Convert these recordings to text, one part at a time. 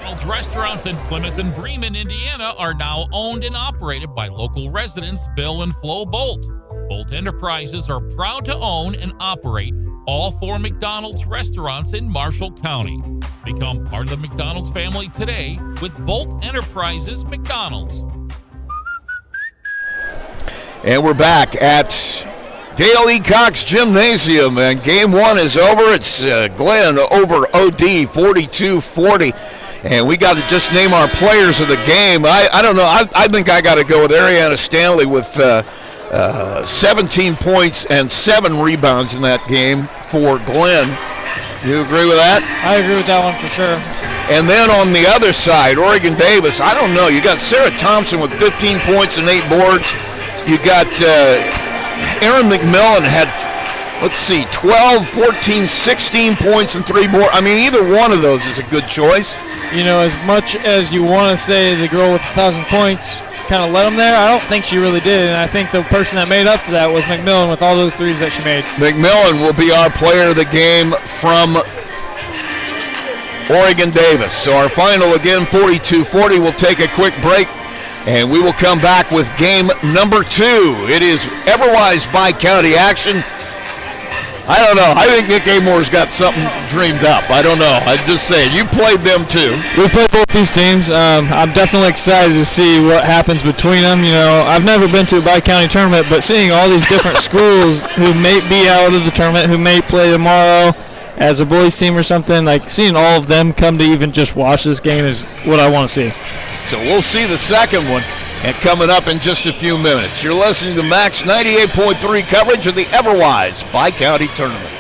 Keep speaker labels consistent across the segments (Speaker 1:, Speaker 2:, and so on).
Speaker 1: McDonald's restaurants in Plymouth and Bremen, Indiana are now owned and operated by local residents Bill and Flo Bolt. Bolt Enterprises are proud to own and operate all 4 McDonald's restaurants in Marshall County. Become part of the McDonald's family today with Bolt Enterprises McDonald's.
Speaker 2: And we're back at Dale E. Cox Gymnasium, and game 1 is over. It's Glenn over OD 42-40, and we got to just name our players of the game. I don't know. I think I got to go with Ariana Stanley with 17 points and 7 rebounds in that game for Glenn. You agree with that?
Speaker 3: I agree with that one for sure.
Speaker 2: And then on the other side, Oregon Davis, I don't know. You got Sarah Thompson with 15 points and 8 boards. You got Erin McMillan had, 12, 14, 16 points and 3 more. I mean, either one of those is a good choice.
Speaker 3: You know, as much as you want to say the girl with 1,000 points kind of let them there, I don't think she really did. And I think the person that made up for that was McMillan with all those threes that she made. McMillan
Speaker 2: will be our player of the game from Oregon Davis. So our final again, 42-40. We'll take a quick break, and we will come back with game number 2. It is Everwise Bi-County action. I don't know. I think Nick Amore's got something dreamed up. I don't know. I'm just saying. You played them too.
Speaker 3: We've played both these teams. I'm definitely excited to see what happens between them. You know, I've never been to a Bi-County tournament, but seeing all these different schools who may be out of the tournament, who may play tomorrow as a boys team or something, like seeing all of them come to even just watch this game is what I want to see.
Speaker 2: So we'll see the second one, and coming up in just a few minutes. You're listening to Max 98.3 coverage of the Everwise Bi-County Tournament.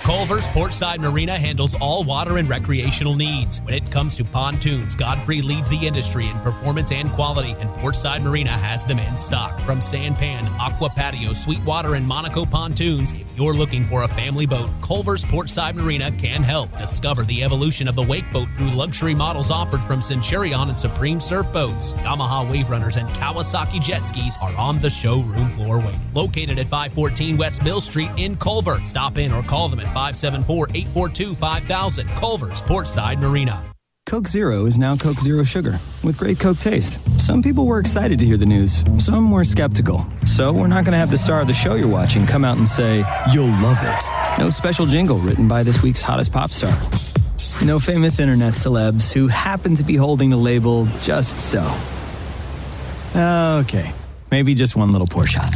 Speaker 4: Culver's Portside Marina handles all water and recreational needs. When it comes to pontoons, Godfrey leads the industry in performance and quality, and Portside Marina has them in stock. From Sanpan, Aqua Patio, Sweetwater, and Monaco pontoons, if you're looking for a family boat, Culver's Portside Marina can help. Discover the evolution of the wake boat through luxury models offered from Centurion and Supreme Surf Boats. Yamaha Wave Runners and Kawasaki jet skis are on the showroom floor waiting. Located at 514 West Mill Street in Culver. Stop in or call them at 574-842-5000. Culver's Portside Marina.
Speaker 5: Coke Zero is now Coke Zero Sugar with great Coke taste. Some people were excited to hear the news. Some were skeptical. So we're not going to have the star of the show you're watching come out and say, "You'll love it." No special jingle written by this week's hottest pop star. No famous internet celebs who happen to be holding the label just so. Okay, maybe just one little pour shot.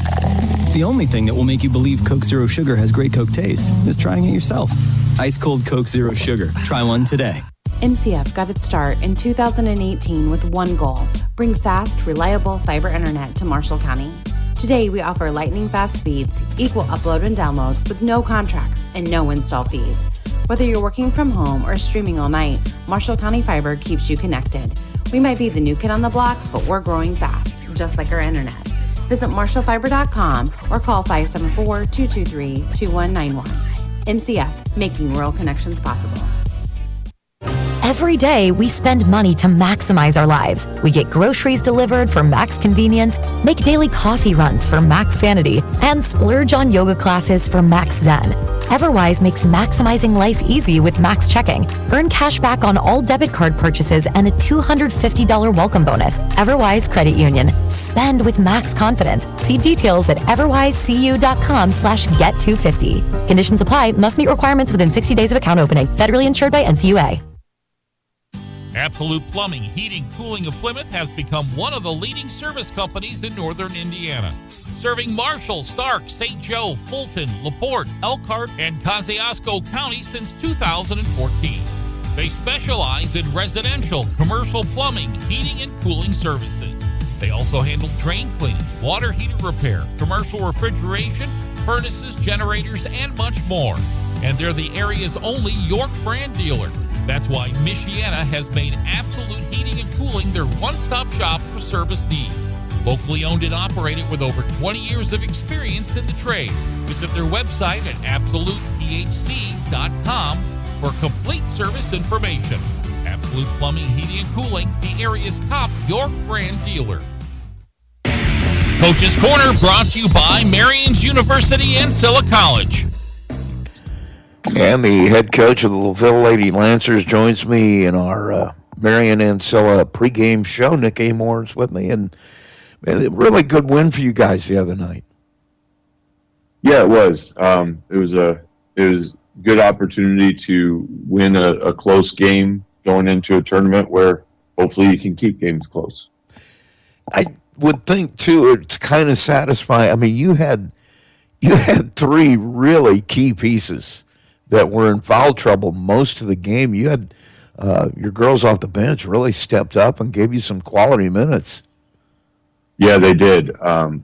Speaker 5: The only thing that will make you believe Coke Zero Sugar has great Coke taste is trying it yourself. Ice cold Coke Zero Sugar. Try one today.
Speaker 6: MCF got its start in 2018 with one goal: bring fast, reliable fiber internet to Marshall County. Today, we offer lightning fast speeds, equal upload and download with no contracts and no install fees. Whether you're working from home or streaming all night, Marshall County Fiber keeps you connected. We might be the new kid on the block, but we're growing fast, just like our internet. Visit marshallfiber.com or call 574-223-2191. MCF, making rural connections possible.
Speaker 7: Every day, we spend money to maximize our lives. We get groceries delivered for max convenience, make daily coffee runs for max sanity, and splurge on yoga classes for max zen. Everwise makes maximizing life easy with Max Checking. Earn cash back on all debit card purchases and a $250 welcome bonus. Everwise Credit Union. Spend with max confidence. See details at everwisecu.com/get250. Conditions apply. Must meet requirements within 60 days of account opening. Federally insured by NCUA.
Speaker 1: Absolute Plumbing, Heating, Cooling of Plymouth has become one of the leading service companies in northern Indiana, serving Marshall, Stark, St. Joe, Fulton, LaPorte, Elkhart, and Kosciuszko County since 2014. They specialize in residential, commercial plumbing, heating, and cooling services. They also handle drain cleaning, water heater repair, commercial refrigeration, furnaces, generators, and much more. And they're the area's only York brand dealer. That's why Michiana has made Absolute Heating and Cooling their one-stop shop for service needs. Locally owned and operated with over 20 years of experience in the trade. Visit their website at absolutephc.com for complete service information. Absolute Plumbing, Heating, and Cooling, the area's top York brand dealer. Coach's Corner brought to you by Marion's University and Silla College.
Speaker 2: And the head coach of the LaVille Lady Lancers joins me in our Marion Ancilla pregame show. Nick Amore's with me, and man, a really good win for you guys the other night.
Speaker 8: Yeah, it was. It was a good opportunity to win a close game going into a tournament where hopefully you can keep games close.
Speaker 2: I would think too. It's kind of satisfying. I mean, you had three really key pieces that were in foul trouble most of the game. You had your girls off the bench really stepped up and gave you some quality minutes.
Speaker 8: Yeah, they did. Lexi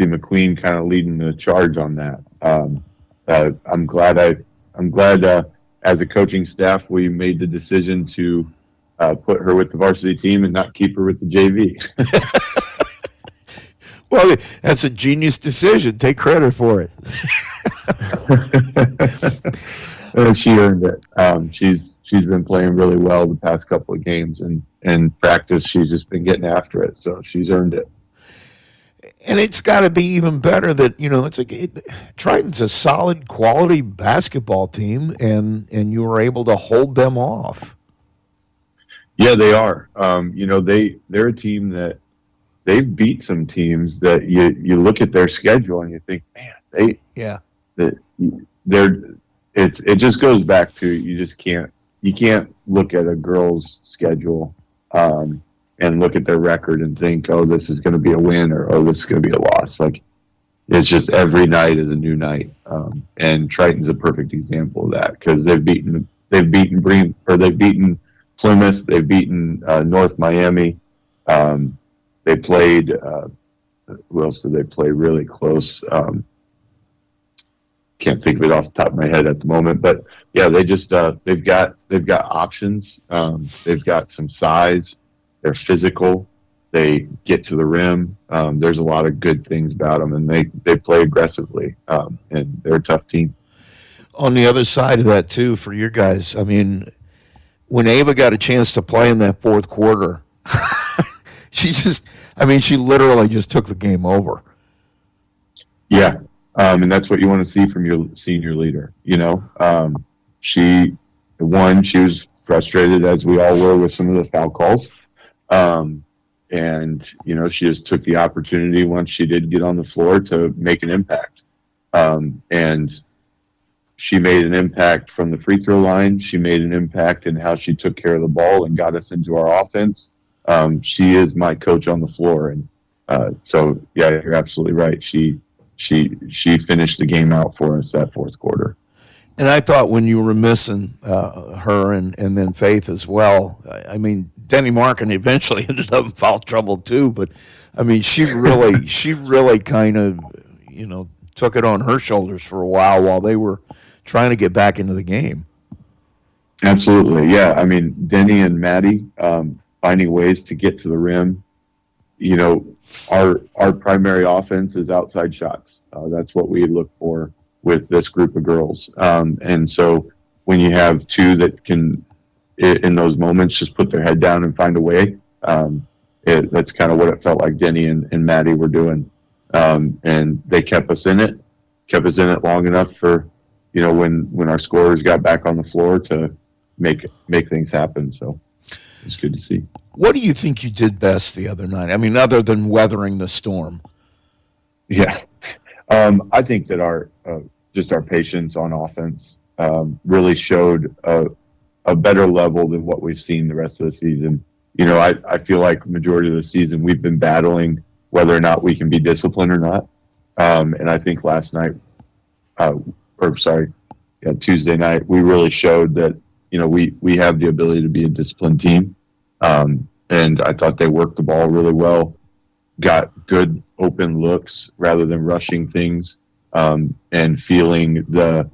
Speaker 8: McQueen kind of leading the charge on that. I'm glad as a coaching staff we made the decision to put her with the varsity team and not keep her with the JV.
Speaker 2: Well, that's a genius decision. Take credit for it.
Speaker 8: She earned it. She's been playing really well the past couple of games, and in practice she's just been getting after it. So she's earned it.
Speaker 2: And it's got to be even better that Triton's a solid, quality basketball team, and you were able to hold them off.
Speaker 8: Yeah, they are. They're a team that they've beat some teams that you look at their schedule and you think, man, it just goes back to you can't look at a girl's schedule and look at their record and think, oh, this is going to be a win or oh, this is going to be a loss. Like it's just every night is a new night, and Triton's a perfect example of that because they've beaten Bremen, or they've beaten Plymouth, they've beaten North Miami. They played. Who else did they play really close? Can't think of it off the top of my head at the moment, but yeah, they just they've got options. They've got some size. They're physical. They get to the rim. There's a lot of good things about them, and they play aggressively. And they're a tough team.
Speaker 2: On the other side of that too, for your guys, I mean, when Ava got a chance to play in that fourth quarter, she literally just took the game over.
Speaker 8: Yeah. And that's what you want to see from your senior leader. She was frustrated, as we all were, with some of the foul calls. And she just took the opportunity once she did get on the floor to make an impact. And she made an impact from the free throw line. She made an impact in how she took care of the ball and got us into our offense. She is my coach on the floor. And so, yeah, you're absolutely right. She finished the game out for us that fourth quarter.
Speaker 2: And I thought when you were missing her and then Faith as well, I mean, Denny Markin eventually ended up in foul trouble too, but I mean, she really kind of, took it on her shoulders for a while they were trying to get back into the game.
Speaker 8: Absolutely. Yeah. I mean, Denny and Maddie, finding ways to get to the rim. Our primary offense is outside shots. That's what we look for with this group of girls. And so when you have two that can, in those moments, just put their head down and find a way, that's kind of what it felt like Denny and Maddie were doing. And they kept us in it long enough for, when our scorers got back on the floor to make things happen. So it's good to see.
Speaker 2: What do you think you did best the other night? I mean, other than weathering the storm.
Speaker 8: Yeah. I think that our patience on offense really showed a better level than what we've seen the rest of the season. I feel like the majority of the season we've been battling whether or not we can be disciplined or not. And I think Tuesday night, we really showed that, we have the ability to be a disciplined team. And I thought they worked the ball really well, got good open looks rather than rushing things, and feeling the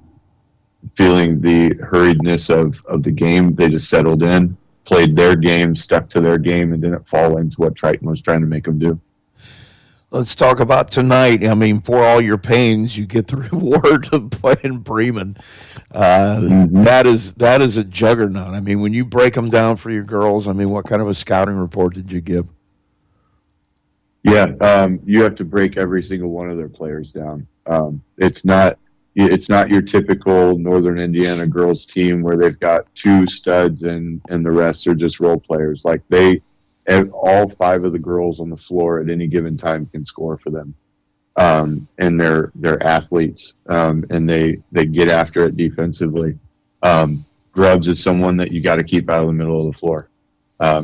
Speaker 8: hurriedness of the game. They just settled in, played their game, stuck to their game, and didn't fall into what Triton was trying to make them do.
Speaker 2: Let's talk about tonight. I mean, for all your pains, you get the reward of playing Bremen. That is a juggernaut. I mean, when you break them down for your girls, I mean, what kind of a scouting report did you give?
Speaker 8: Yeah, you have to break every single one of their players down. It's not it's not your typical Northern Indiana girls team where they've got 2 studs and the rest are just role players. Like all 5 of the girls on the floor at any given time can score for them. And they're athletes, and they get after it defensively. Grubbs is someone that you got to keep out of the middle of the floor.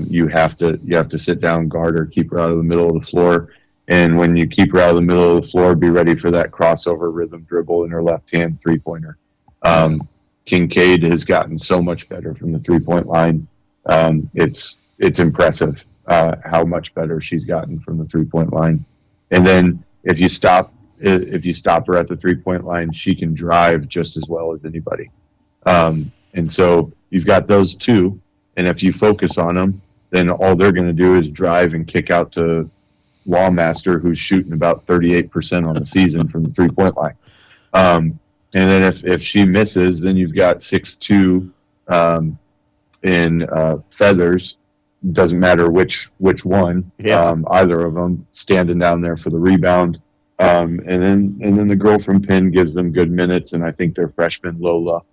Speaker 8: You have to sit down, guard her, keep her out of the middle of the floor. And when you keep her out of the middle of the floor, be ready for that crossover rhythm dribble in her left hand 3-pointer. Kincaid has gotten so much better from the 3-point line. It's impressive how much better she's gotten from the 3-point line. And then if you stop her at the 3-point line, she can drive just as well as anybody. And so you've got those 2, and if you focus on them, then all they're going to do is drive and kick out to Lawmaster, who's shooting about 38% on the season from the 3-point line. And then if she misses, then you've got 6'2" in Feathers. Doesn't matter which one, either of them, standing down there for the rebound. And then the girl from Penn gives them good minutes, and I think their freshman Lola,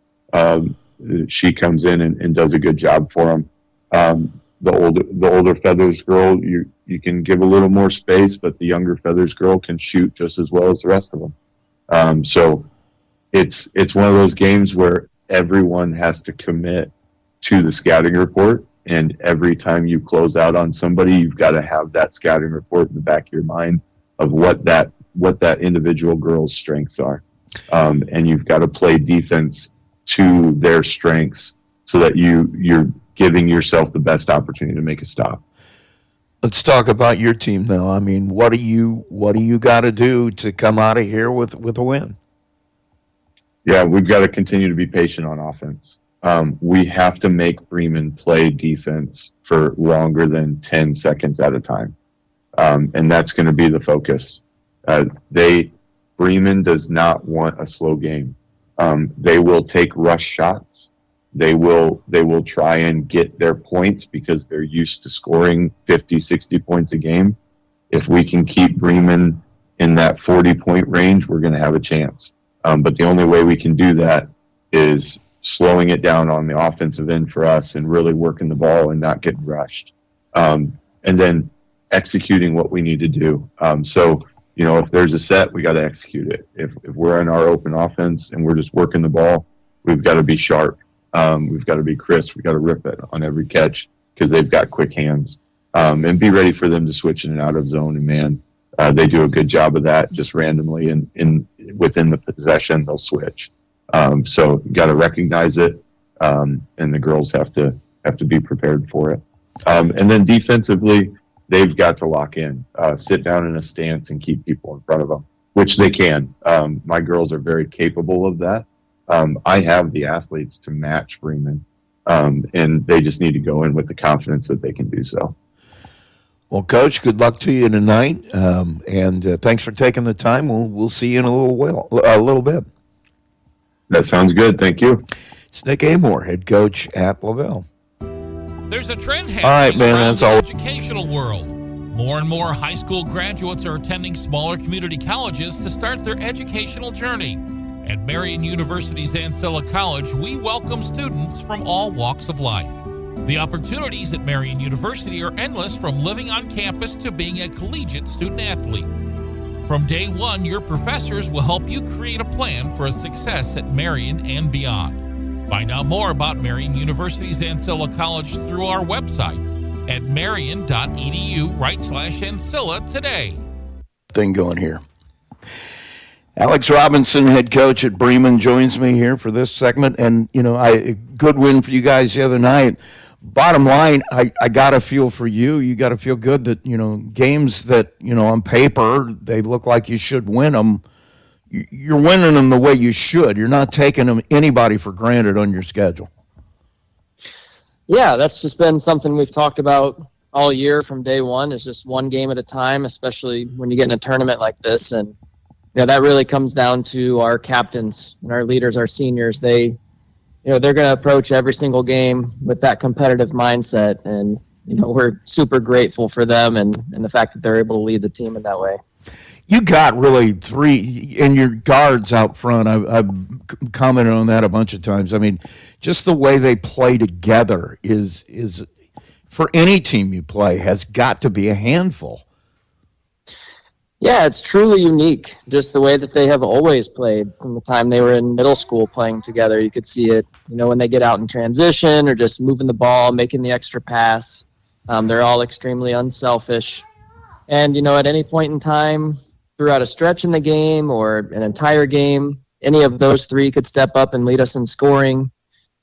Speaker 8: she comes in and does a good job for them. The older Feathers girl, you can give a little more space, but the younger Feathers girl can shoot just as well as the rest of them. So it's one of those games where everyone has to commit to the scouting report, and every time you close out on somebody, you've got to have that scouting report in the back of your mind of what that individual girl's strengths are. And you've got to play defense to their strengths so that you're giving yourself the best opportunity to make a stop.
Speaker 2: Let's talk about your team, though. I mean, what do you got to do to come out of here with a win?
Speaker 8: Yeah, we've got to continue to be patient on offense. We have to make Bremen play defense for longer than 10 seconds at a time. And that's going to be the focus. Bremen does not want a slow game. They will take rush shots. They will try and get their points because they're used to scoring 50, 60 points a game. If we can keep Bremen in that 40-point range, we're going to have a chance. But the only way we can do that is slowing it down on the offensive end for us and really working the ball and not getting rushed. And then executing what we need to do. So, if there's a set, we got to execute it. If we're in our open offense and we're just working the ball, we've got to be sharp. We've got to be crisp. We've got to rip it on every catch because they've got quick hands. And be ready for them to switch in and out of zone and man. They do a good job of that just randomly, and within the possession, they'll switch. So you got to recognize it, and the girls have to be prepared for it. And then defensively, they've got to lock in, sit down in a stance and keep people in front of them, which they can. My girls are very capable of that. I have the athletes to match Bremen, and they just need to go in with the confidence that they can do so.
Speaker 2: Well, Coach, good luck to you tonight, and thanks for taking the time. We'll see you in a little bit.
Speaker 8: That sounds good. Thank you.
Speaker 2: It's Nick Amor, head coach at LaVille.
Speaker 1: There's a trend happening
Speaker 2: all right, man,
Speaker 1: around
Speaker 2: that's
Speaker 1: the
Speaker 2: all.
Speaker 1: educational world. More and more high school graduates are attending smaller community colleges to start their educational journey. At Marian University's Ancilla College, we welcome students from all walks of life. The opportunities at Marian University are endless, from living on campus to being a collegiate student athlete. From day one, your professors will help you create a plan for a success at Marian and beyond. Find out more about Marian University's Ancilla College through our website at marian.edu/Ancilla today.
Speaker 2: Thing going here. Alex Robinson, head coach at Bremen, joins me here for this segment. And, good win for you guys the other night. Bottom line, I got to feel for you. You got to feel good that, games that, on paper, they look like you should win them. You're winning them the way you should. You're not taking anybody for granted on your schedule.
Speaker 9: Yeah, that's just been something we've talked about all year from day one. Is just one game at a time, especially when you get in a tournament like this. And that really comes down to our captains and our leaders, our seniors. They're going to approach every single game with that competitive mindset. And, we're super grateful for them and the fact that they're able to lead the team in that way.
Speaker 2: You got really three, and your guards out front. I've commented on that a bunch of times. I mean, just the way they play together is for any team you play has got to be a handful.
Speaker 9: Yeah, it's truly unique. Just the way that they have always played from the time they were in middle school playing together. You could see it, when they get out in transition or just moving the ball, making the extra pass. They're all extremely unselfish. And, at any point in time, throughout a stretch in the game or an entire game, any of those three could step up and lead us in scoring.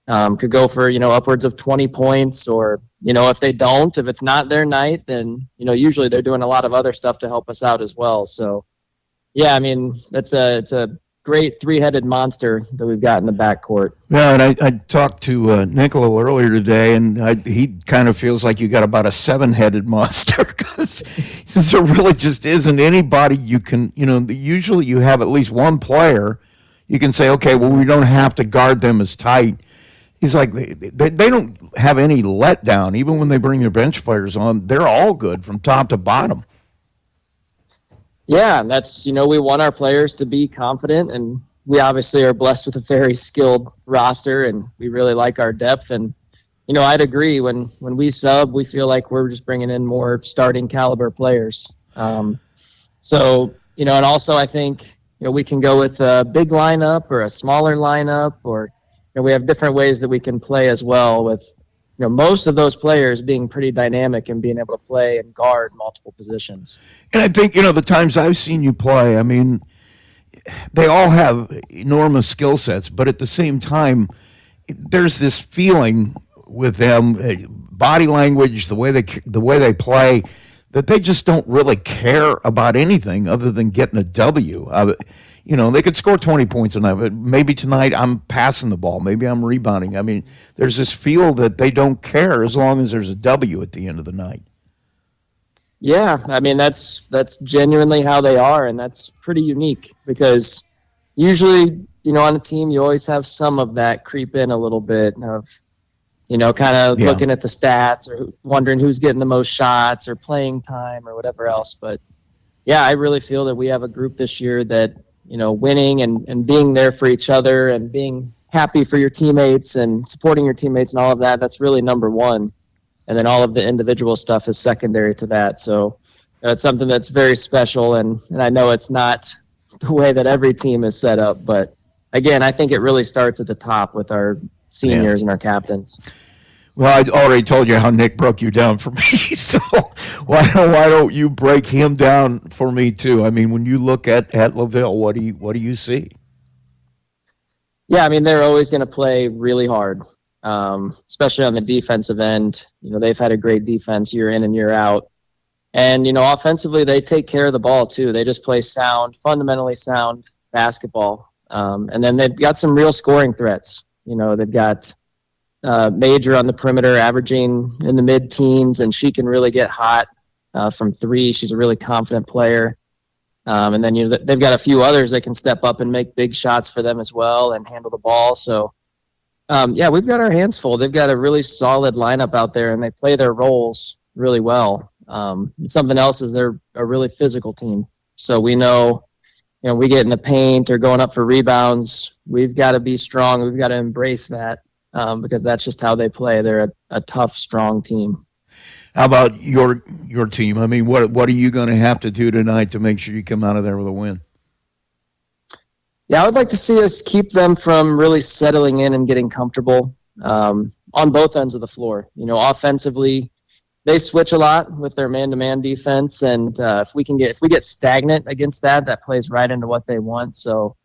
Speaker 9: Could go for, upwards of 20 points or, if they don't, if it's not their night, then, usually they're doing a lot of other stuff to help us out as well. So, yeah, I mean, it's a great three-headed monster that we've got in the backcourt.
Speaker 2: Yeah, and I talked to Nicola earlier today, and he kind of feels like you got about a seven-headed monster because there really just isn't anybody you can, usually you have at least one player you can say, okay, well, we don't have to guard them as tight. He's like, they don't have any letdown. Even when they bring their bench players on, they're all good from top to bottom.
Speaker 9: Yeah, that's, we want our players to be confident, and we obviously are blessed with a very skilled roster, and we really like our depth. And, I'd agree. When we sub, we feel like we're just bringing in more starting caliber players. So, and also I think, we can go with a big lineup or a smaller lineup, or we have different ways that we can play as well with, most of those players being pretty dynamic and being able to play and guard multiple positions.
Speaker 2: And I think, the times I've seen you play, I mean, they all have enormous skill sets, but at the same time, there's this feeling with them, body language, the way they play, that they just don't really care about anything other than getting a W. They could score 20 points a night, but maybe tonight I'm passing the ball. Maybe I'm rebounding. I mean, there's this feel that they don't care as long as there's a W at the end of the night.
Speaker 9: Yeah, I mean, that's genuinely how they are, and that's pretty unique because usually, on a team, you always have some of that creep in a little bit of, kind of looking at the stats or wondering who's getting the most shots or playing time or whatever else. But, yeah, I really feel that we have a group this year that, winning and being there for each other and being happy for your teammates and supporting your teammates and all of that, that's really number one. And then all of the individual stuff is secondary to that. So it's something that's very special, and I know it's not the way that every team is set up. But, again, I think it really starts at the top with our seniors and our captains.
Speaker 2: Well, I already told you how Nick broke you down for me, so why don't you break him down for me too? I mean, when you look at LaVille, what do you see?
Speaker 9: Yeah, I mean, they're always going to play really hard, especially on the defensive end. They've had a great defense year in and year out. And, offensively, they take care of the ball too. They just play fundamentally sound basketball. And then they've got some real scoring threats. They've got Major on the perimeter, averaging in the mid-teens, and she can really get hot from three. She's a really confident player. And then they've got a few others that can step up and make big shots for them as well and handle the ball. So, we've got our hands full. They've got a really solid lineup out there, and they play their roles really well. Something else is they're a really physical team. So we know, we get in the paint or going up for rebounds, we've got to be strong. We've got to embrace that. Because that's just how they play. They're a tough, strong team.
Speaker 2: How about your team? I mean, what are you going to have to do tonight to make sure you come out of there with a win?
Speaker 9: Yeah, I would like to see us keep them from really settling in and getting comfortable on both ends of the floor. Offensively, they switch a lot with their man-to-man defense, and if we get stagnant against that, that plays right into what they want. So,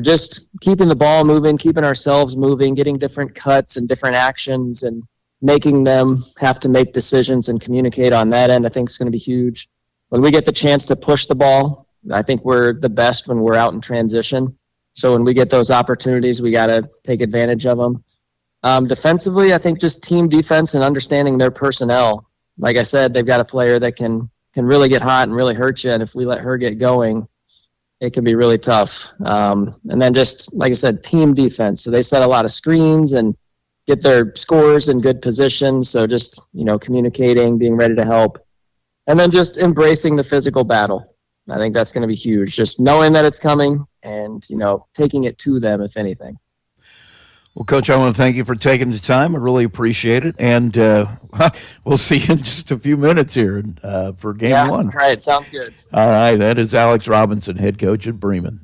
Speaker 9: just keeping the ball moving, keeping ourselves moving, getting different cuts and different actions and making them have to make decisions and communicate on that end, I think is going to be huge. When we get the chance to push the ball, I think we're the best when we're out in transition. So when we get those opportunities, we got to take advantage of them. Defensively, I think just team defense and understanding their personnel. Like I said, they've got a player that can really get hot and really hurt you, and if we let her get going, it can be really tough. And then just, like I said, team defense. So they set a lot of screens and get their scores in good positions. So just, communicating, being ready to help. And then just embracing the physical battle. I think that's going to be huge. Just knowing that it's coming and, taking it to them, if anything.
Speaker 2: Well, Coach, I want to thank you for taking the time. I really appreciate it. And we'll see you in just a few minutes here for game one.
Speaker 9: All right. Sounds good.
Speaker 2: All right. That is Alex Robinson, head coach at Bremen.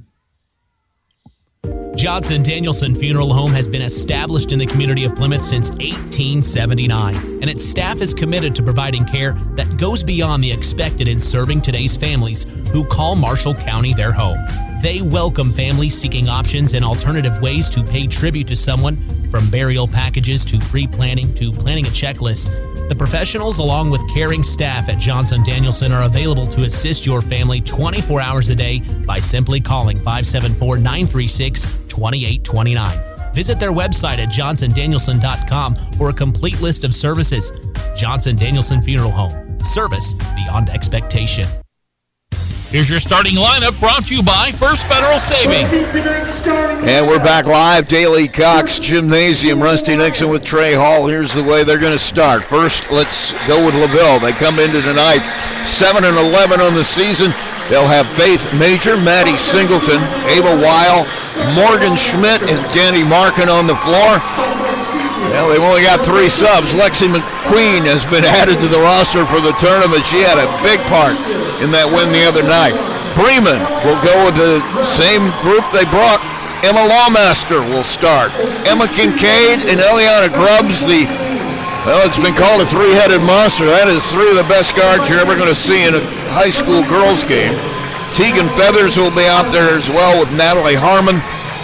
Speaker 4: Johnson Danielson Funeral Home has been established in the community of Plymouth since 1879, and its staff is committed to providing care that goes beyond the expected in serving today's families who call Marshall County their home. They welcome families seeking options and alternative ways to pay tribute to someone, from burial packages to pre-planning to planning a checklist. The professionals, along with caring staff at Johnson Danielson, are available to assist your family 24 hours a day by simply calling 574-936-2829. Visit their website at johnsondanielson.com for a complete list of services. Johnson Danielson Funeral Home. Service beyond expectation.
Speaker 1: Here's your starting lineup, brought to you by First Federal Savings.
Speaker 2: And we're back live, Daly Cox Gymnasium. Rusty Nixon with Trey Hall. Here's the way they're going to start. First, let's go with LaVille. They come into tonight 7-11 on the season. They'll have Faith Major, Maddie Singleton, Ava Weil, Morgan Schmidt, and Danny Markin on the floor. Well, they've only got 3 subs. Lexi McQueen has been added to the roster for the tournament. She had a big part in that win the other night. Bremen will go with the same group they brought. Emma Lawmaster will start. Emma Kincaid and Eliana Grubbs, it's been called a 3-headed monster. That is 3 of the best guards you're ever going to see in a high school girls game. Tegan Feathers will be out there as well with Natalie Harmon.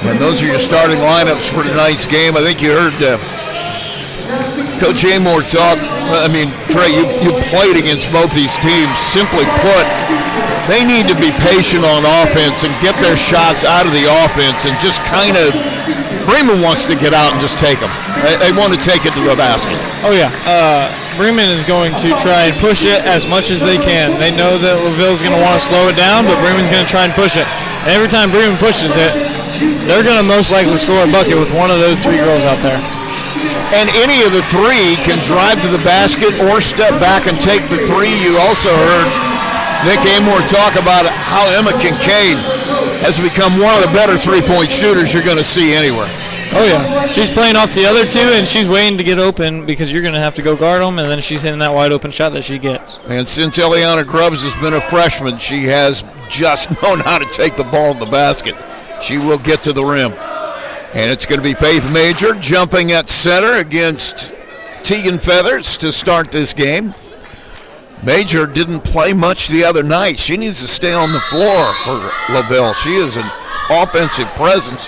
Speaker 2: And those are your starting lineups for tonight's game. I think you heard Coach Amor talk. Trey, you played against both these teams. Simply put, they need to be patient on offense and get their shots out of the offense and just Bremen wants to get out and just take them. They want to take it to the basket.
Speaker 3: Oh, yeah. Bremen is going to try and push it as much as they can. They know that LaVille's going to want to slow it down, but Bremen's going to try and push it. And every time Bremen pushes it, they're going to most likely score a bucket with one of those 3 girls out there.
Speaker 2: And any of the 3 can drive to the basket or step back and take the 3. You also heard Nick Amor talk about how Emma Kincaid has become one of the better 3-point shooters you're going to see anywhere.
Speaker 3: Oh, yeah. She's playing off the other 2, and she's waiting to get open because you're going to have to go guard them, and then she's hitting that wide open shot that she gets.
Speaker 2: And since Eliana Grubbs has been a freshman, she has just known how to take the ball in the basket. She will get to the rim. And it's going to be Faith Major jumping at center against Tegan Feathers to start this game. Major didn't play much the other night. She needs to stay on the floor for LaVille. She is an offensive presence.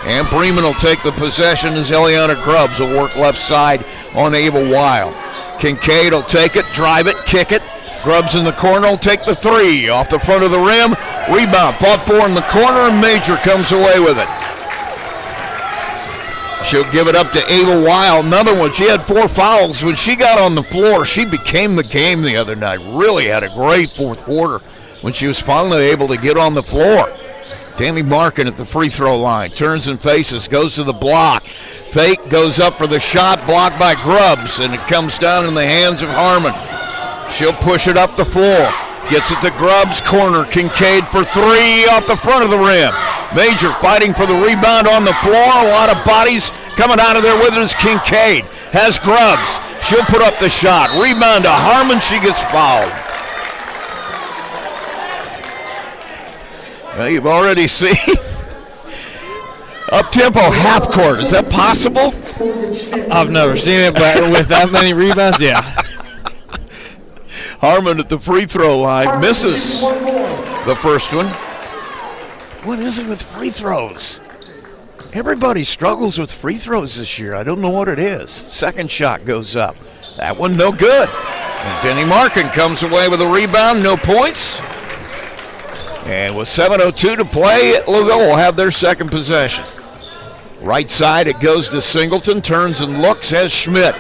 Speaker 2: And Bremen will take the possession as Eliana Grubbs will work left side on Ava Weil. Kincaid will take it, drive it, kick it. Grubbs in the corner will take the 3 off the front of the rim. Rebound, fought for in the corner, and Major comes away with it. She'll give it up to Ava Weil, another one. She had 4 fouls. When she got on the floor, she became the game the other night. Really had a great fourth quarter when she was finally able to get on the floor. Danny Markin at the free throw line. Turns and faces, goes to the block. Fake goes up for the shot, blocked by Grubbs, and it comes down in the hands of Harmon. She'll push it up the floor. Gets it to Grubbs, corner, Kincaid for 3 off the front of the rim. Major fighting for the rebound on the floor. A lot of bodies coming out of there with it is Kincaid. Has Grubbs. She'll put up the shot. Rebound to Harmon. She gets fouled. Well, you've already seen up-tempo half court. Is that possible?
Speaker 3: I've never seen it, but with that many rebounds, yeah.
Speaker 2: Harmon at the free throw line misses the first one. What is it with free throws? Everybody struggles with free throws this year. I don't know what it is. Second shot goes up. That one no good. And Denny Markin comes away with a rebound, no points. And with 7:02 to play, LaVille will have their second possession. Right side, it goes to Singleton, turns and looks, has Schmidt.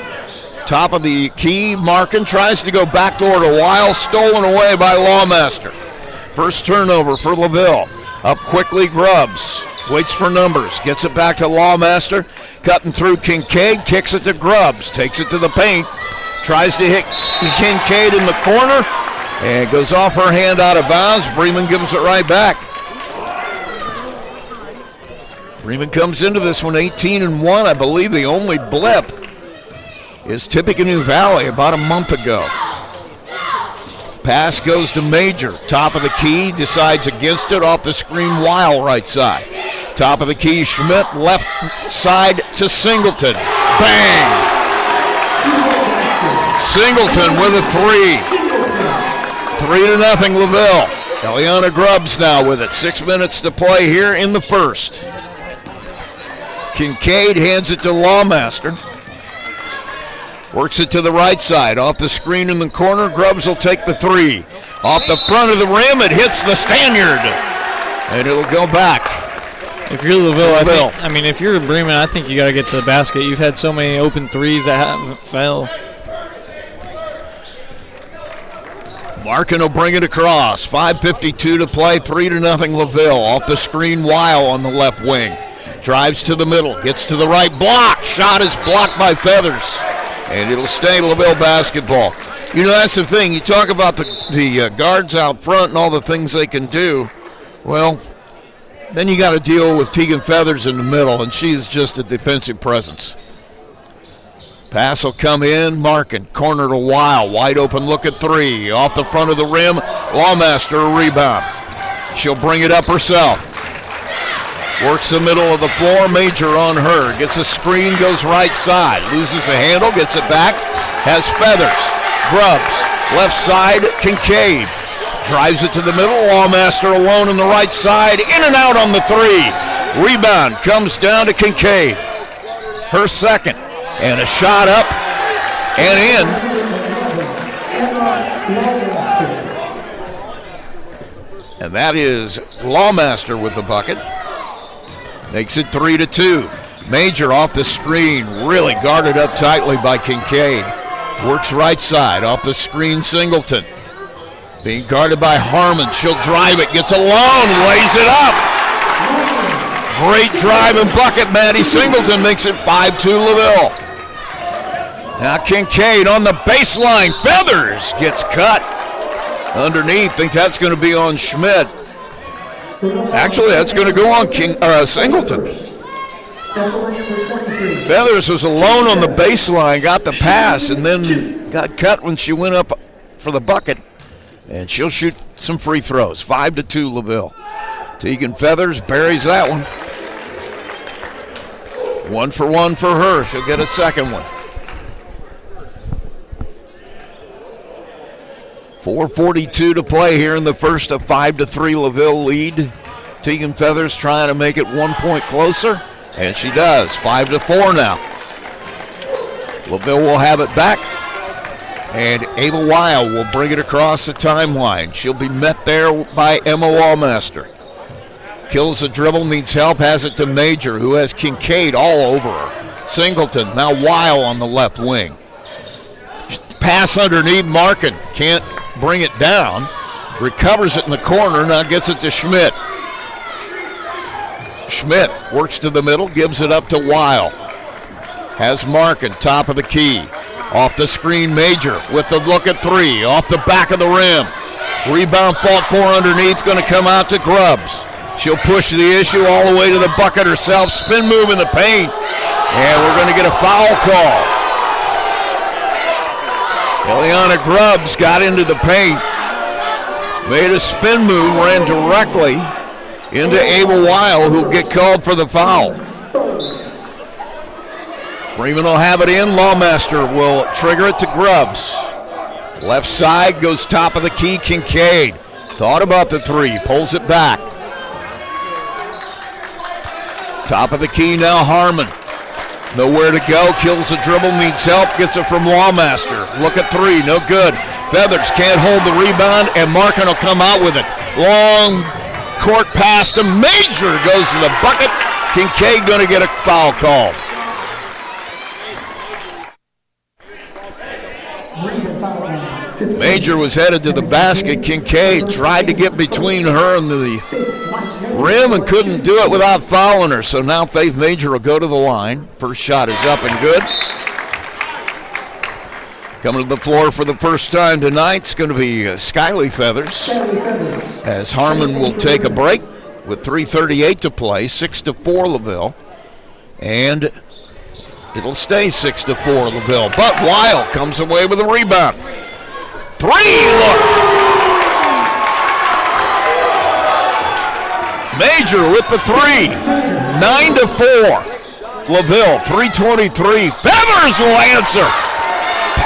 Speaker 2: Top of the key, Markin tries to go backdoor to Weil, stolen away by Lawmaster. First turnover for LaVille. Up quickly, Grubbs. Waits for numbers, gets it back to Lawmaster. Cutting through Kincaid, kicks it to Grubbs. Takes it to the paint. Tries to hit Kincaid in the corner. And goes off her hand out of bounds. Bremen gives it right back. Bremen comes into this one 18-1. I believe the only blip is Tippecanoe Valley about a month ago. Pass goes to Major. Top of the key, decides against it. Off the screen, Weil right side. Top of the key, Schmidt. Left side to Singleton. Bang! Singleton with a 3. 3-0 LaVille. Eliana Grubbs now with it. 6 minutes to play here in the first. Kincaid hands it to Lawmaster. Works it to the right side. Off the screen in the corner, Grubbs will take the 3. Off the front of the rim, it hits the Stanyard. And it'll go back.
Speaker 3: If you're LaVille, if you're Bremen, I think you got to get to the basket. You've had so many open threes that haven't fell.
Speaker 2: Larkin will bring it across. 5:52 to play. 3-0 LaVille. Off the screen, Weil on the left wing. Drives to the middle. Gets to the right block. Shot is blocked by Feathers. And it'll stay LaVille basketball. You know, that's the thing. You talk about the guards out front and all the things they can do. Well, then you got to deal with Tegan Feathers in the middle, and she's just a defensive presence. Pass will come in. Markin, corner to Weil. Wide open look at 3. Off the front of the rim. Lawmaster a rebound. She'll bring it up herself. Works the middle of the floor. Major on her. Gets a screen, goes right side. Loses a handle, gets it back. Has Feathers. Grubbs. Left side, Kincaid. Drives it to the middle. Lawmaster alone on the right side. In and out on the 3. Rebound comes down to Kincaid. Her second. And a shot up and in. And that is Lawmaster with the bucket. Makes it 3-2. Major off the screen, really guarded up tightly by Kincaid. Works right side, off the screen, Singleton. Being guarded by Harmon. She'll drive it, gets alone, lays it up. Great drive and bucket, Maddie Singleton makes it 5-2 LaVille. Now Kincaid on the baseline. Feathers gets cut underneath. Think that's going to be on Schmidt. Actually, that's going to go on Singleton. Feathers was alone on the baseline, got the pass, and then got cut when she went up for the bucket. And she'll shoot some free throws. 5-2 LaVille. Tegan Feathers buries that one. 1 for 1 for her. She'll get a second one. 4:42 to play here in the first. A 5-3 LaVille lead. Tegan Feathers trying to make it 1 point closer, and she does. 5-4 now. LaVille will have it back, and Ava Weil will bring it across the timeline. She'll be met there by Emma Lawmaster. Kills the dribble, needs help, has it to Major, who has Kincaid all over her. Singleton, now Weil on the left wing. Pass underneath, Markin can't bring it down. Recovers it in the corner, now gets it to Schmidt. Schmidt works to the middle, gives it up to Weil. Has Markin, top of the key. Off the screen, Major with the look at 3. Off the back of the rim. Rebound fought for underneath, going to come out to Grubbs. She'll push the issue all the way to the bucket herself. Spin move in the paint. And we're going to get a foul call. Eliana Grubbs got into the paint. Made a spin move, ran directly into Ava Weil, who'll get called for the foul. Bremen will have it in. Lawmaster will trigger it to Grubbs. Left side goes top of the key, Kincaid. Thought about the 3, pulls it back. Top of the key now, Harmon. Nowhere to go, kills the dribble, needs help, gets it from Lawmaster. Look at 3, no good. Feathers can't hold the rebound, and Markin will come out with it. Long court pass to Major, goes to the bucket. Kincaid going to get a foul call. Major was headed to the basket. Kincaid tried to get between her and the rim and couldn't do it without fouling her. So now Faith Major will go to the line. First shot is up and good. Coming to the floor for the first time tonight is going to be Skyly Feathers, as Harmon will take a break with 3:38 to play, 6-4 LaVille, and it'll stay 6-4 LaVille. But Weil comes away with a rebound. Three, look! Major with the three, 9-4 LaVille, 3:23. Feathers will answer.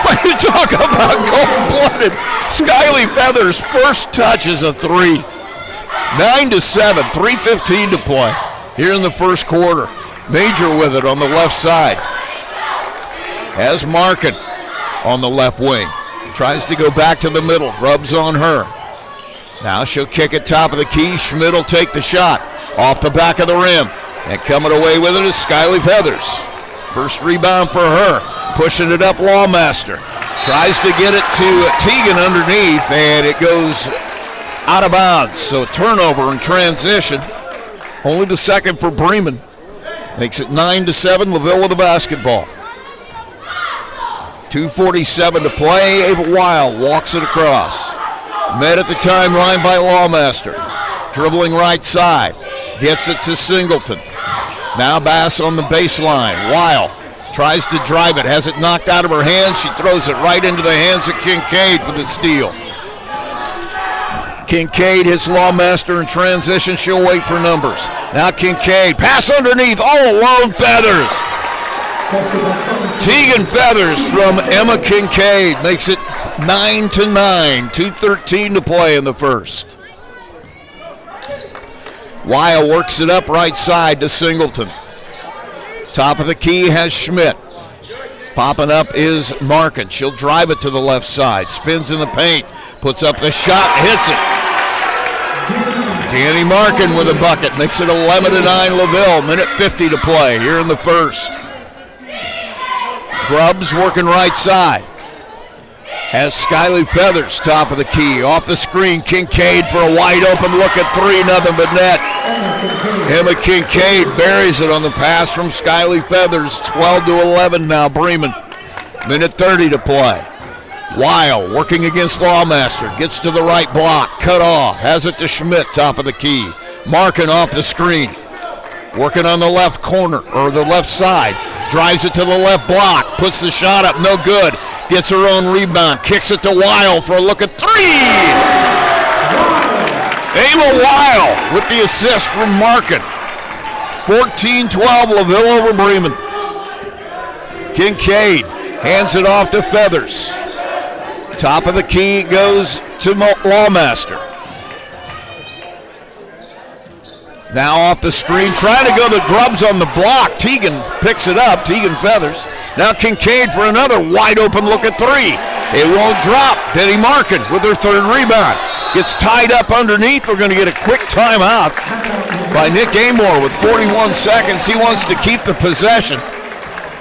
Speaker 2: When you talk about cold-blooded, Skyly Feathers' first touch is a three. 9-7, 3:15 to play here in the first quarter. Major with it on the left side. Has Markin on the left wing. Tries to go back to the middle. Rubs on her. Now she'll kick it top of the key. Schmidt will take the shot off the back of the rim. And coming away with it is Skyly Feathers. First rebound for her. Pushing it up, Lawmaster. Tries to get it to Teagan underneath, and it goes out of bounds. So turnover in transition. Only the second for Bremen. Makes it 9-7, LaVille with the basketball. 2:47 to play. Ava Weil walks it across. Met at the timeline by Lawmaster. Dribbling right side. Gets it to Singleton. Now Bass on the baseline. Weil tries to drive it. Has it knocked out of her hands. She throws it right into the hands of Kincaid for the steal. Kincaid hits Lawmaster in transition. She'll wait for numbers. Now Kincaid. Pass underneath. All alone, Feathers. Teagan Feathers from Emma Kincaid makes it 9-9. 2:13 to play in the first. Weil works it up right side to Singleton. Top of the key has Schmidt. Popping up is Markin. She'll drive it to the left side. Spins in the paint. Puts up the shot. Hits it. Danny Markin with a bucket. Makes it 11-9 LaVille. Minute 50 to play here in the first. Grubbs working right side. Has Skyly Feathers top of the key. Off the screen, Kincaid for a wide open look at three, nothing but net. Emma Kincaid buries it on the pass from Skyly Feathers. 12-11 now, Bremen. Minute 30 to play. Weil working against Lawmaster. Gets to the right block, cut off. Has it to Schmidt, top of the key. Markin off the screen. Working on the left corner, or the left side. Drives it to the left block. Puts the shot up, no good. Gets her own rebound. Kicks it to Weil for a look at three. Ava Weil with the assist from Markin. 14-12 LaVille over Bremen. Kincaid hands it off to Feathers. Top of the key goes to Lawmaster. Now off the screen, trying to go to Grubbs on the block. Teagan picks it up, Teagan Feathers. Now Kincaid for another wide open look at three. It won't drop. Denny Markin with her third rebound. Gets tied up underneath. We're going to get a quick timeout by Nick Amor with 41 seconds. He wants to keep the possession.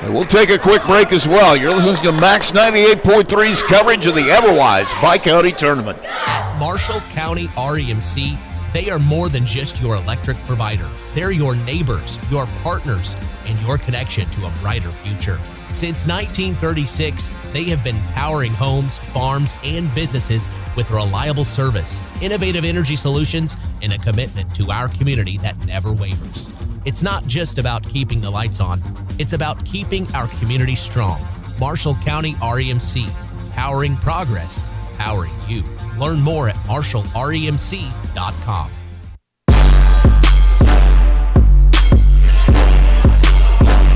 Speaker 2: And we'll take a quick break as well. You're listening to Max 98.3's coverage of the Everwise Bi-County Tournament.
Speaker 4: At Marshall County REMC, they are more than just your electric provider. They're your neighbors, your partners, and your connection to a brighter future. Since 1936, they have been powering homes, farms, and businesses with reliable service, innovative energy solutions, and a commitment to our community that never wavers. It's not just about keeping the lights on, it's about keeping our community strong. Marshall County REMC, powering progress, powering you. Learn more at marshallremc.com.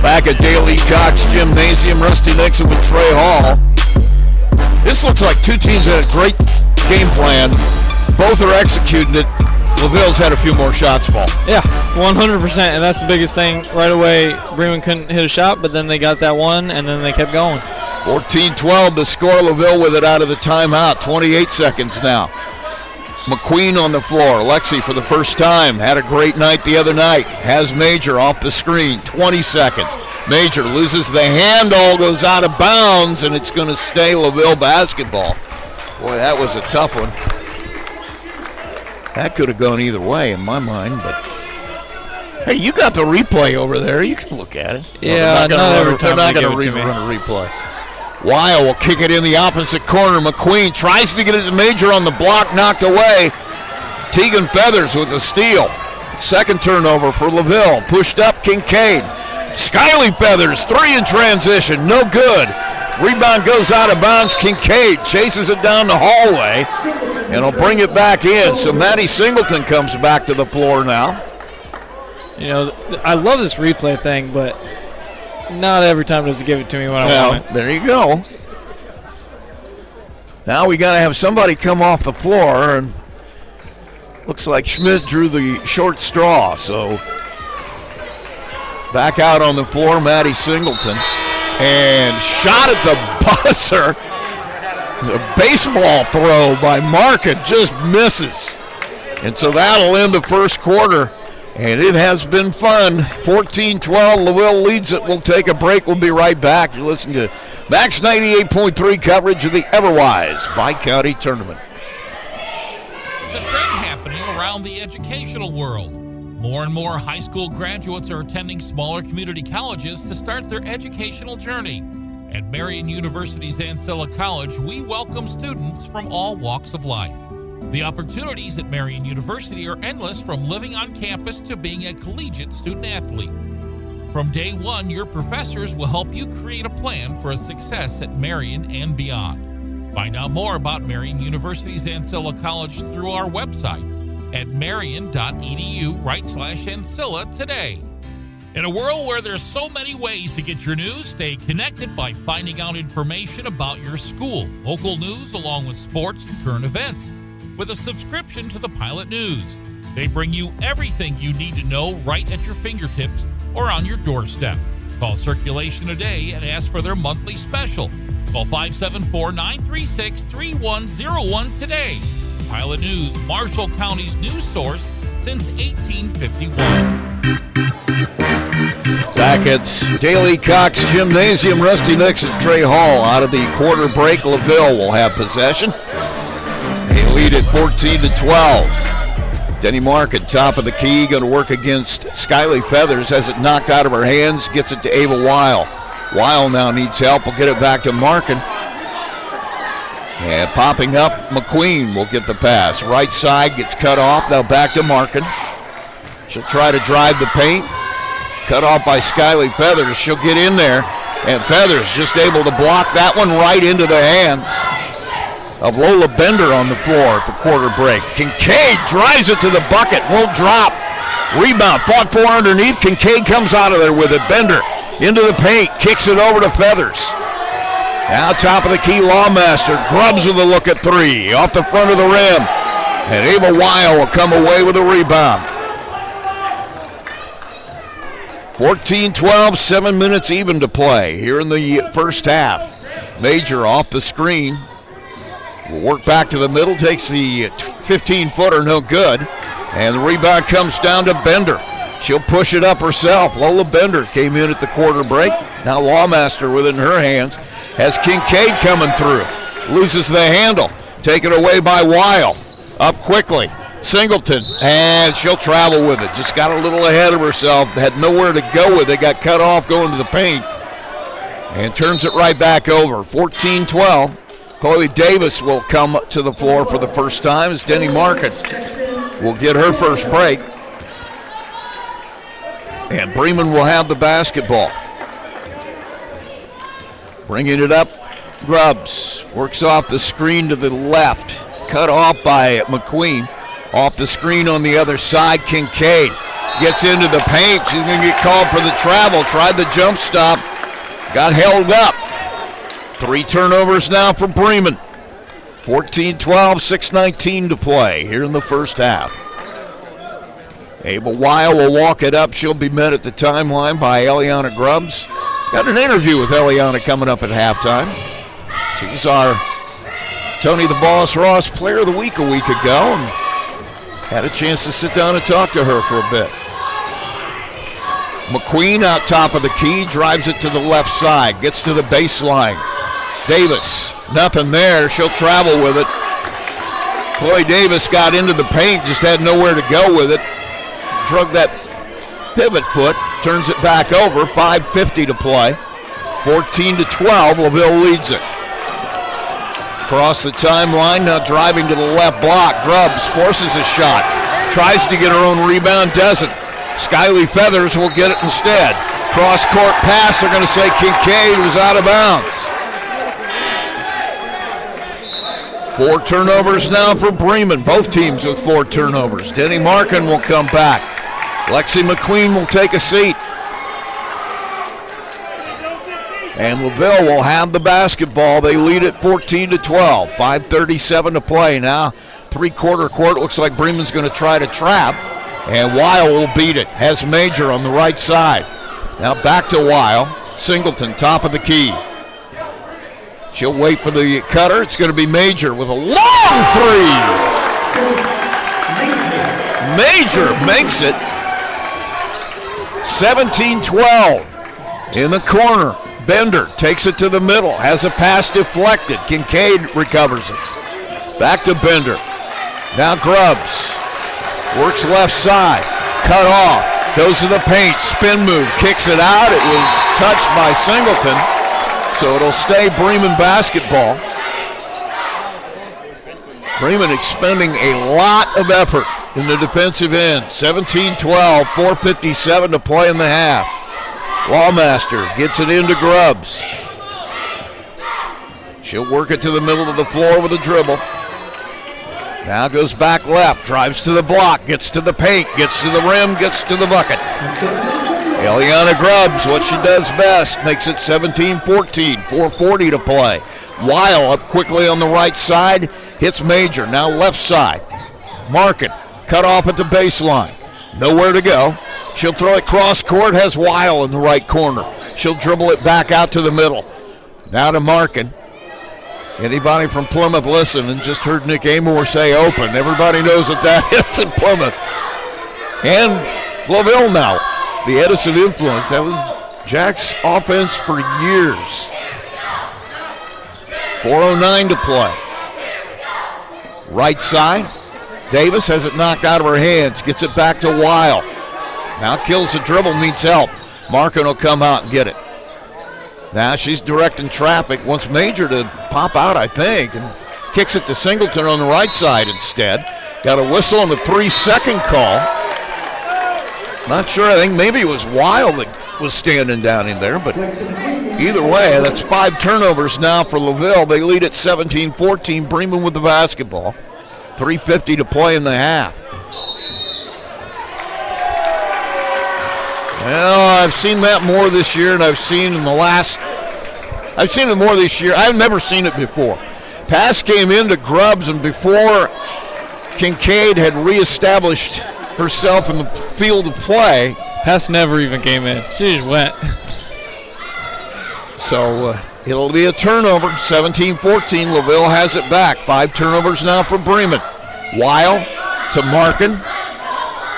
Speaker 2: Back at Daley Cox Gymnasium, Rusty Nixon with Trey Hall. This looks like two teams that had a great game plan. Both are executing it. LaVille's had a few more shots fall.
Speaker 3: Yeah, 100%, and that's the biggest thing. Right away, Bremen couldn't hit a shot, but then they got that one, and then they kept going.
Speaker 2: 14-12 to score. LaVille with it out of the timeout. 28 seconds now. McQueen on the floor. Lexi for the first time. Had a great night the other night. Has Major off the screen. 20 seconds. Major loses the handle, goes out of bounds, and it's going to stay LaVille basketball. Boy, that was a tough one. That could have gone either way in my mind, but hey, you got the replay over there. You can look at it.
Speaker 3: Yeah,
Speaker 2: they're not going to
Speaker 3: time
Speaker 2: run
Speaker 3: they give it to me.
Speaker 2: a replay. Weil will kick it in the opposite corner. McQueen tries to get it to Major on the block, knocked away. Tegan Feathers with a steal. Second turnover for LaVille. Pushed up, Kincaid. Skyly Feathers, 3 in transition, no good. Rebound goes out of bounds. Kincaid chases it down the hallway, and he'll bring it back in. So Maddie Singleton comes back to the floor now.
Speaker 3: You know, I love this replay thing, but not every time does it give it to me when I want it.
Speaker 2: There you go. Now we got to have somebody come off the floor, and looks like Schmidt drew the short straw. So back out on the floor, Maddie Singleton. And shot at the buzzer. A baseball throw by Markin just misses. And so that'll end the first quarter. And it has been fun. 14-12, LaVille leads it. We'll take a break. We'll be right back. You're listening to Max 98.3 coverage of the Everwise Bi-County Tournament.
Speaker 1: There's a trend happening around the educational world. More and more high school graduates are attending smaller community colleges to start their educational journey. At Marian University's Ancilla College, we welcome students from all walks of life. The opportunities at Marian University are endless, from living on campus to being a collegiate student athlete. From day one, your professors will help you create a plan for a success at Marian and beyond. Find out more about Marian University's Ancilla College through our website at marian.edu/Ancilla today. In a world where there's so many ways to get your news, stay connected by finding out information about your school, local news, along with sports and current events, with a subscription to the Pilot News. They bring you everything you need to know right at your fingertips or on your doorstep. Call Circulation today and ask for their monthly special. Call 574-936-3101 today. Pilot News, Marshall County's news source since 1851.
Speaker 2: Back at Daley Cox Gymnasium, Rusty Nix and Trey Hall out of the quarter break. LaVille will have possession. They lead at 14-12. Denny Mark at top of the key, going to work against Skyly Feathers. Has it knocked out of her hands, gets it to Ava Weil. Weil now needs help. We'll get it back to Markin. And popping up, McQueen will get the pass. Right side gets cut off. Now back to Markin. She'll try to drive the paint. Cut off by Skyly Feathers. She'll get in there. And Feathers just able to block that one right into the hands of Lola Bender on the floor at the quarter break. Kincaid drives it to the bucket. Won't drop. Rebound. Fought for underneath. Kincaid comes out of there with it. Bender into the paint. Kicks it over to Feathers. Now top of the key, Lawmaster. Grubbs with a look at three. Off the front of the rim. And Ava Weil will come away with a rebound. 14-12, 7 minutes even to play here in the first half. Major off the screen. Will work back to the middle. Takes the 15-footer, no good. And the rebound comes down to Bender. She'll push it up herself. Lola Bender came in at the quarter break. Now Lawmaster with it in her hands. Has Kincaid coming through. Loses the handle. Taken away by Weil. Up quickly. Singleton. And she'll travel with it. Just got a little ahead of herself. Had nowhere to go with it. Got cut off going to the paint. And turns it right back over. 14-12. Chloe Davis will come to the floor for the first time as Denny Markin will get her first break. And Bremen will have the basketball. Bringing it up, Grubbs works off the screen to the left. Cut off by McQueen. Off the screen on the other side, Kincaid gets into the paint. She's going to get called for the travel. Tried the jump stop. Got held up. 3 turnovers now for Bremen. 14-12, 6:19 to play here in the first half. Ava Weil will walk it up. She'll be met at the timeline by Eliana Grubbs. Got an interview with Eliana coming up at halftime. She's our Tony the Boss Ross Player of the Week a week ago, and had a chance to sit down and talk to her for a bit. McQueen out top of the key, drives it to the left side, gets to the baseline. Davis, nothing there. She'll travel with it. Chloe Davis got into the paint, just had nowhere to go with it. Drug that pivot foot, turns it back over. 5:50 to play. 14-12, LaVille leads it. Across the timeline, now driving to the left block. Grubbs forces a shot. Tries to get her own rebound, doesn't. Skyly Feathers will get it instead. Cross-court pass, they're going to say Kincaid was out of bounds. 4 turnovers now for Bremen. Both teams with 4 turnovers. Denny Markin will come back. Lexi McQueen will take a seat. And LaVille will have the basketball. They lead it 14-12. 5:37 to play now. 3-quarter court. Looks like Bremen's going to try to trap. And Weil will beat it. Has Major on the right side. Now back to Weil. Singleton, top of the key. She'll wait for the cutter. It's going to be Major with a long three. Major makes it. 17-12. In the corner. Bender takes it to the middle. Has a pass deflected. Kincaid recovers it. Back to Bender. Now Grubbs. Works left side. Cut off. Goes to the paint. Spin move. Kicks it out. It was touched by Singleton. So it'll stay Bremen basketball. Bremen expending a lot of effort in the defensive end. 17-12. 4:57 to play in the half. Lawmaster gets it into Grubbs. She'll work it to the middle of the floor with a dribble. Now goes back left, drives to the block, gets to the paint, gets to the rim, gets to the bucket. Eliana Grubbs, what she does best, makes it 17-14, 4:40 to play. Weil up quickly on the right side, hits Major, now left side. Markin, cut off at the baseline, nowhere to go. She'll throw it cross court, has Weil in the right corner. She'll dribble it back out to the middle. Now to Markin. Anybody from Plymouth listen and just heard Nick Amor say open. Everybody knows what that is in Plymouth. And LaVille now, the Edison influence. That was Jack's offense for years. 4:09 to play. Right side. Davis has it knocked out of her hands. Gets it back to Weil. Now kills the dribble, needs help. Markin will come out and get it. Now she's directing traffic. Wants Major to pop out, I think, and kicks it to Singleton on the right side instead. Got a whistle on the 3-second call. Not sure. I think maybe it was Weil that was standing down in there, but either way, that's 5 turnovers now for LaVille. They lead at 17-14. Bremen with the basketball. 3:50 to play in the half. Well, I've seen that more this year, and I've seen it more this year. I've never seen it before. Pass came into Grubbs, and before Kincaid had reestablished herself in the field of play.
Speaker 3: Pass never even came in. She just went.
Speaker 2: So it'll be a turnover. 17-14. LaVille has it back. 5 turnovers now for Bremen. Weil to Markin.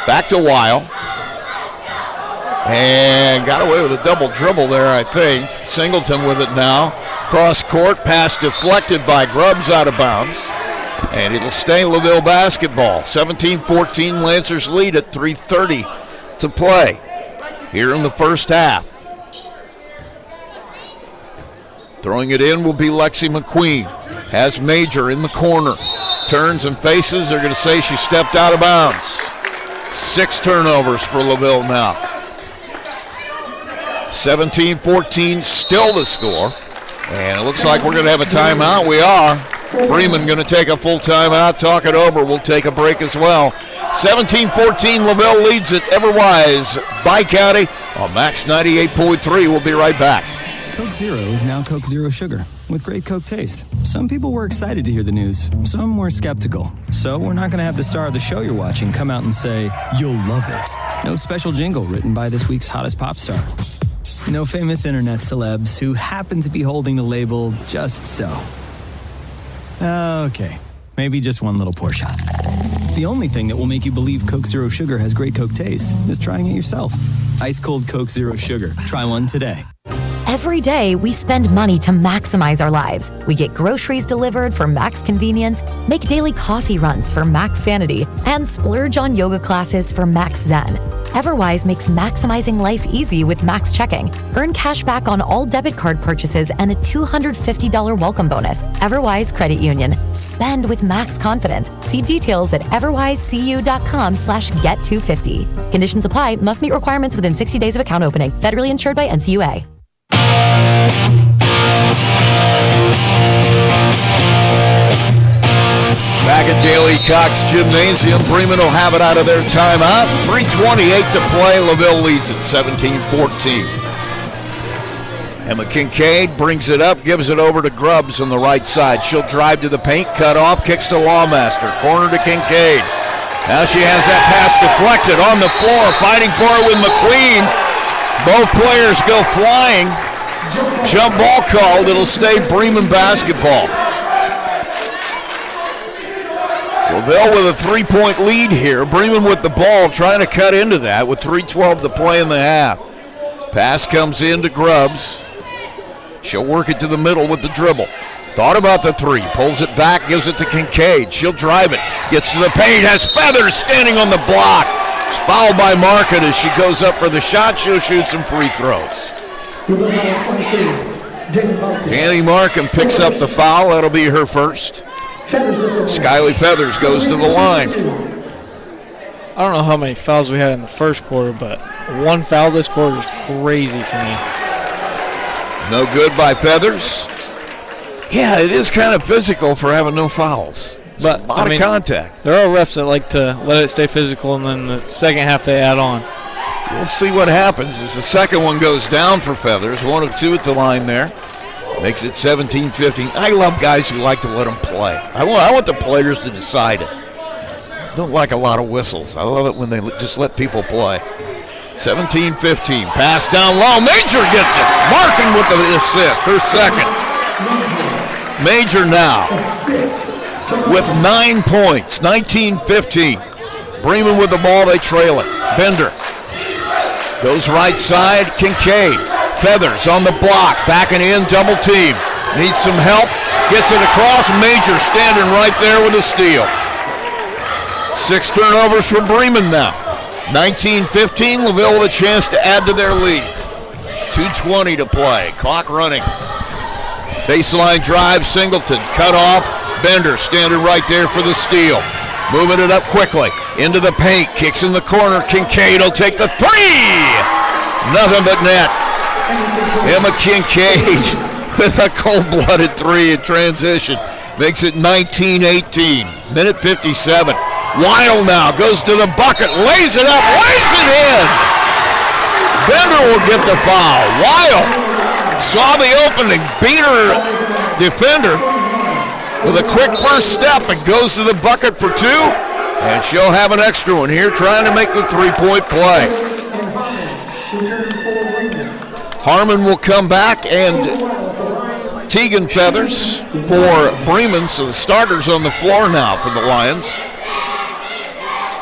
Speaker 2: Back to Weil. And got away with a double dribble there, I think. Singleton with it now. Cross court, pass deflected by Grubbs, out of bounds. And it'll stay LaVille basketball. 17-14, Lancers lead at 3:30 to play here in the first half. Throwing it in will be Lexi McQueen. Has Major in the corner. Turns and faces. They're going to say she stepped out of bounds. 6 turnovers for LaVille now. 17-14, still the score. And it looks like we're going to have a timeout. We are. Bremen going to take a full timeout. Talk it over. We'll take a break as well. 17-14, LaVille leads it. Everwise Bi-County on Max 98.3. We'll be right back.
Speaker 5: Coke Zero is now Coke Zero Sugar with great Coke taste. Some people were excited to hear the news. Some were skeptical. So we're not going to have the star of the show you're watching come out and say, "You'll love it." No special jingle written by this week's hottest pop star. No famous internet celebs who happen to be holding the label just so. Okay, maybe just one little pour shot. The only thing that will make you believe Coke Zero Sugar has great Coke taste is trying it yourself. Ice cold Coke Zero Sugar. Try one today.
Speaker 7: Every day, we spend money to maximize our lives. We get groceries delivered for max convenience, make daily coffee runs for max sanity, and splurge on yoga classes for max zen. Everwise makes maximizing life easy with Max Checking. Earn cash back on all debit card purchases and a $250 welcome bonus. Everwise Credit Union. Spend with Max confidence. See details at everwisecu.com/get250. Conditions apply. Must meet requirements within 60 days of account opening. Federally insured by NCUA.
Speaker 2: Back at Daly Cox Gymnasium, Bremen will have it out of their timeout. 3:28 to play. LaVille leads at 17-14. Emma Kincaid brings it up, gives it over to Grubbs on the right side. She'll drive to the paint, cut off, kicks to Lawmaster. Corner to Kincaid. Now she has that pass deflected on the floor, fighting for it with McQueen. Both players go flying. Jump ball called. It'll stay Bremen basketball. LaVille with a 3-point lead here. Bremen with the ball, trying to cut into that with 3:12 to play in the half. Pass comes in to Grubbs. She'll work it to the middle with the dribble. Thought about the three, pulls it back, gives it to Kincaid. She'll drive it, gets to the paint, has Feathers standing on the block. It's fouled by Market as she goes up for the shot. She'll shoot some free throws. Danny Markham picks up the foul. That'll be her first. Skyly Feathers goes to the line.
Speaker 3: I don't know how many fouls we had in the first quarter, but one foul this quarter is crazy for me.
Speaker 2: No good by Feathers. Yeah, it is kind of physical for having no fouls. But a lot of contact.
Speaker 3: There are refs that like to let it stay physical, and then the second half they add on.
Speaker 2: We'll see what happens as the second one goes down for Feathers. 1 of 2 at the line there. Makes it 17-15. I love guys who like to let them play. I want the players to decide it. Don't like a lot of whistles. I love it when they just let people play. 17-15. Pass down low. Major gets it. Martin with the assist. Her second. Major now with 9 points. 19-15. Bremen with the ball. They trail it. Bender goes right side. Kincaid. Feathers on the block. Backing in. Double team. Needs some help. Gets it across. Major standing right there with a steal. 6 turnovers for Bremen now. 19-15, LaVille with a chance to add to their lead. 2:20 to play, clock running. Baseline drive, Singleton, cut off. Bender standing right there for the steal. Moving it up quickly, into the paint, kicks in the corner. Kincaid will take the three. Nothing but net. Emma Kincaid with a cold-blooded three in transition. Makes it 19-18, minute 57. Weil now goes to the bucket, lays it up, lays it in. Bender will get the foul. Weil saw the opening, beat her defender with a quick first step and goes to the bucket for 2. And she'll have an extra one here trying to make the 3-point play. Harmon will come back and Tegan Feathers for Bremen. So the starters on the floor now for the Lions.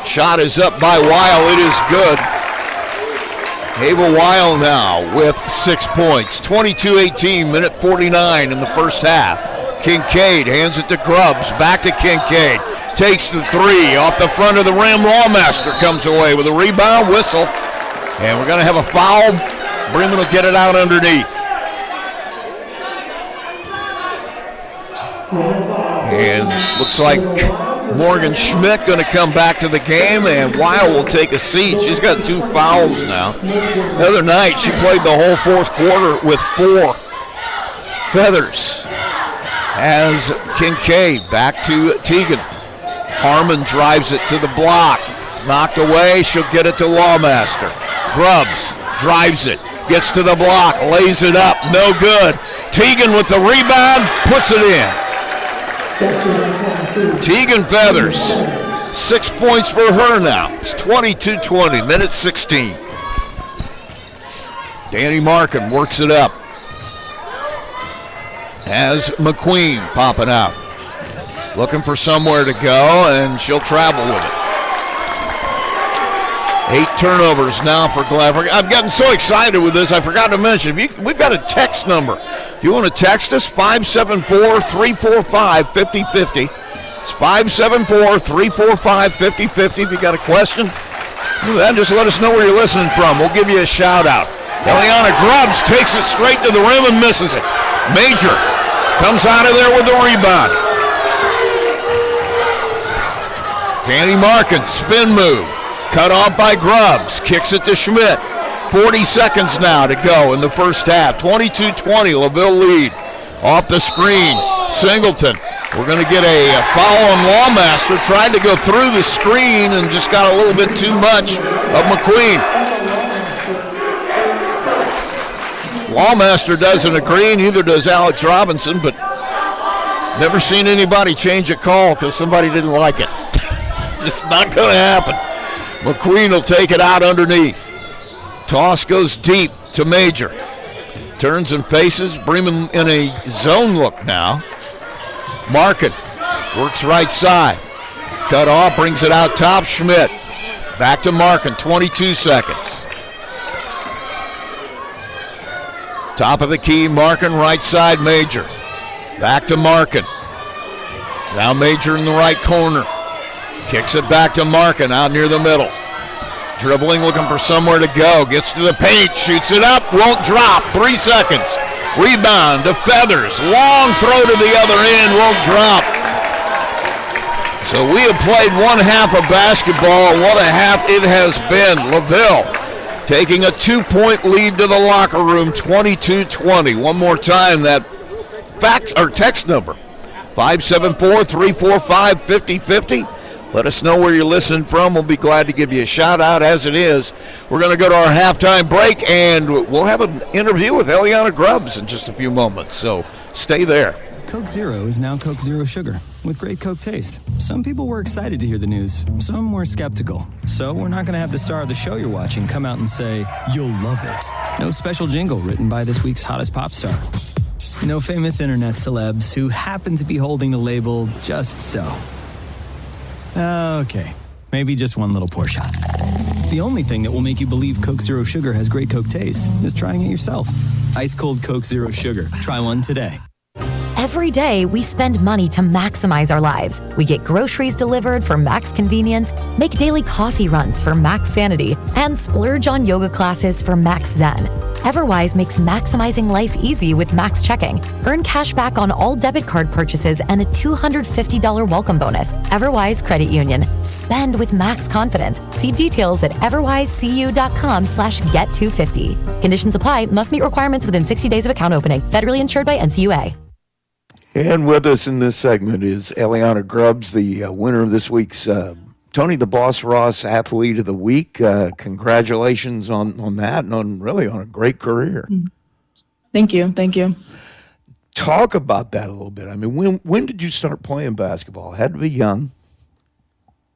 Speaker 2: Shot is up by Weil. It is good. Ava Weil now with 6 points. 22-18, minute 49 in the first half. Kincaid hands it to Grubbs. Back to Kincaid. Takes the three off the front of the rim. Lawmaster comes away with a rebound, whistle. And we're going to have a foul. Bremen will get it out underneath. And looks like Morgan Schmidt going to come back to the game, and Weil will take a seat. She's got 2 fouls now. The other night, she played the whole fourth quarter with 4. Feathers has Kincaid back to Tegan. Harmon drives it to the block. Knocked away. She'll get it to Lawmaster. Grubbs drives it. Gets to the block. Lays it up. No good. Tegan with the rebound. Puts it in. Tegan Feathers, 6 points for her now. It's 22-20, minute 16. Danny Markin works it up. Has McQueen popping out. Looking for somewhere to go, and she'll travel with it. 8 turnovers now for Gladberg. I've gotten so excited with this, I forgot to mention, we've got a text number. You want to text us, 574-345-5050. It's 574-345-5050 if you got a question. Then just let us know where you're listening from. We'll give you a shout out. Eliana Grubbs takes it straight to the rim and misses it. Major comes out of there with the rebound. Danny Markin, spin move. Cut off by Grubbs. Kicks it to Schmidt. 40 seconds now to go in the first half. 22-20, LaVille lead. Off the screen, Singleton. We're going to get a foul on Lawmaster. Tried to go through the screen and just got a little bit too much of McQueen. Lawmaster doesn't agree, neither does Alex Robinson, but never seen anybody change a call because somebody didn't like it. Just not going to happen. McQueen will take it out underneath. Toss goes deep to Major. Turns and faces. Bremen in a zone look now. Markin works right side. Cut off, brings it out top. Schmidt. Back to Markin, 22 seconds. Top of the key, Markin, right side, Major. Back to Markin. Now Major in the right corner. Kicks it back to Markin out near the middle. Dribbling, looking for somewhere to go. Gets to the paint, shoots it up, won't drop. 3 seconds. Rebound to Feathers. Long throw to the other end, won't drop. So we have played one half of basketball. What a half it has been. LaVille taking a 2-point lead to the locker room, 22-20. One more time, that fax or text number, 574-345-5050. Let us know where you're listening from. We'll be glad to give you a shout out as it is. We're going to go to our halftime break, and we'll have an interview with Eliana Grubbs in just a few moments, so stay there.
Speaker 5: Coke Zero is now Coke Zero Sugar with great Coke taste. Some people were excited to hear the news. Some were skeptical. So we're not going to have the star of the show you're watching come out and say, "You'll love it." No special jingle written by this week's hottest pop star. No famous internet celebs who happen to be holding the label just so. Okay, maybe just one little pour shot. The only thing that will make you believe Coke Zero Sugar has great Coke taste is trying it yourself. Ice cold Coke Zero Sugar. Try one today.
Speaker 7: Every day, we spend money to maximize our lives. We get groceries delivered for max convenience, make daily coffee runs for max sanity, and splurge on yoga classes for max zen. Everwise makes maximizing life easy with max checking. Earn cash back on all debit card purchases and a $250 welcome bonus. Everwise Credit Union. Spend with max confidence. See details at everwisecu.com/get250. Conditions apply. Must meet requirements within 60 days of account opening. Federally insured by NCUA.
Speaker 2: And with us in this segment is Eliana Grubbs, the winner of this week's Tony the Boss Ross Athlete of the Week. Congratulations on that and on a great career.
Speaker 10: Thank you.
Speaker 2: Talk about that a little bit. I mean, when did you start playing basketball? Had to be young.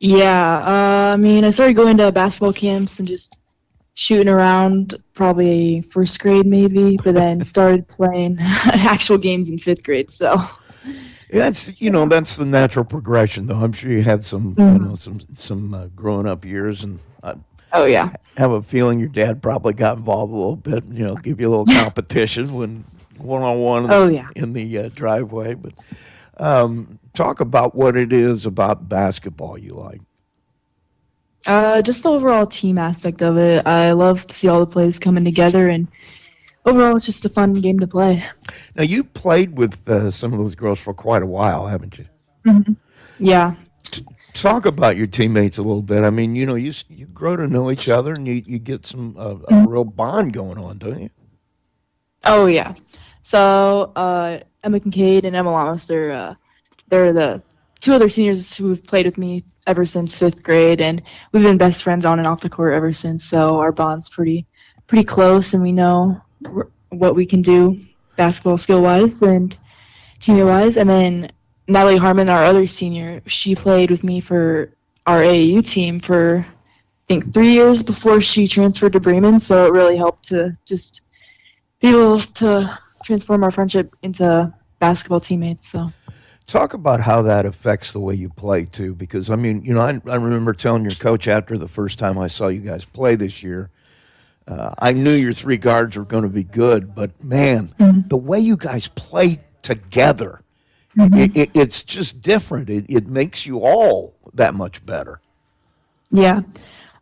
Speaker 10: Yeah, I started going to basketball camps and just shooting around probably first grade maybe, but then started playing actual games in fifth grade. So
Speaker 2: that's the natural progression, though. I'm sure you had some some growing up years, and
Speaker 10: oh yeah,
Speaker 2: have a feeling your dad probably got involved a little bit. Give you a little competition when one-on-one in the driveway. But talk about what it is about basketball you like.
Speaker 10: Just the overall team aspect of it. I love to see all the plays coming together, and overall it's just a fun game to play.
Speaker 2: Now, you played with some of those girls for quite a while, haven't you?
Speaker 10: Mm-hmm. Yeah.
Speaker 2: Talk about your teammates a little bit. I mean, you grow to know each other, and you get some a real bond going on, don't you?
Speaker 10: Oh, yeah. So Emma Kincaid and Emma Lamas, they're the two other seniors who've played with me ever since fifth grade, and we've been best friends on and off the court ever since. So our bond's pretty close, and we know what we can do basketball skill-wise and team-wise. And then Natalie Harmon, our other senior, she played with me for our AAU team for, I think, 3 years before she transferred to Bremen. So it really helped to just be able to transform our friendship into basketball teammates. So.
Speaker 2: Talk about how that affects the way you play, too, because, I remember telling your coach after the first time I saw you guys play this year, I knew your three guards were going to be good, but, man, the way you guys play together, it's just different. It makes you all that much better.
Speaker 10: Yeah.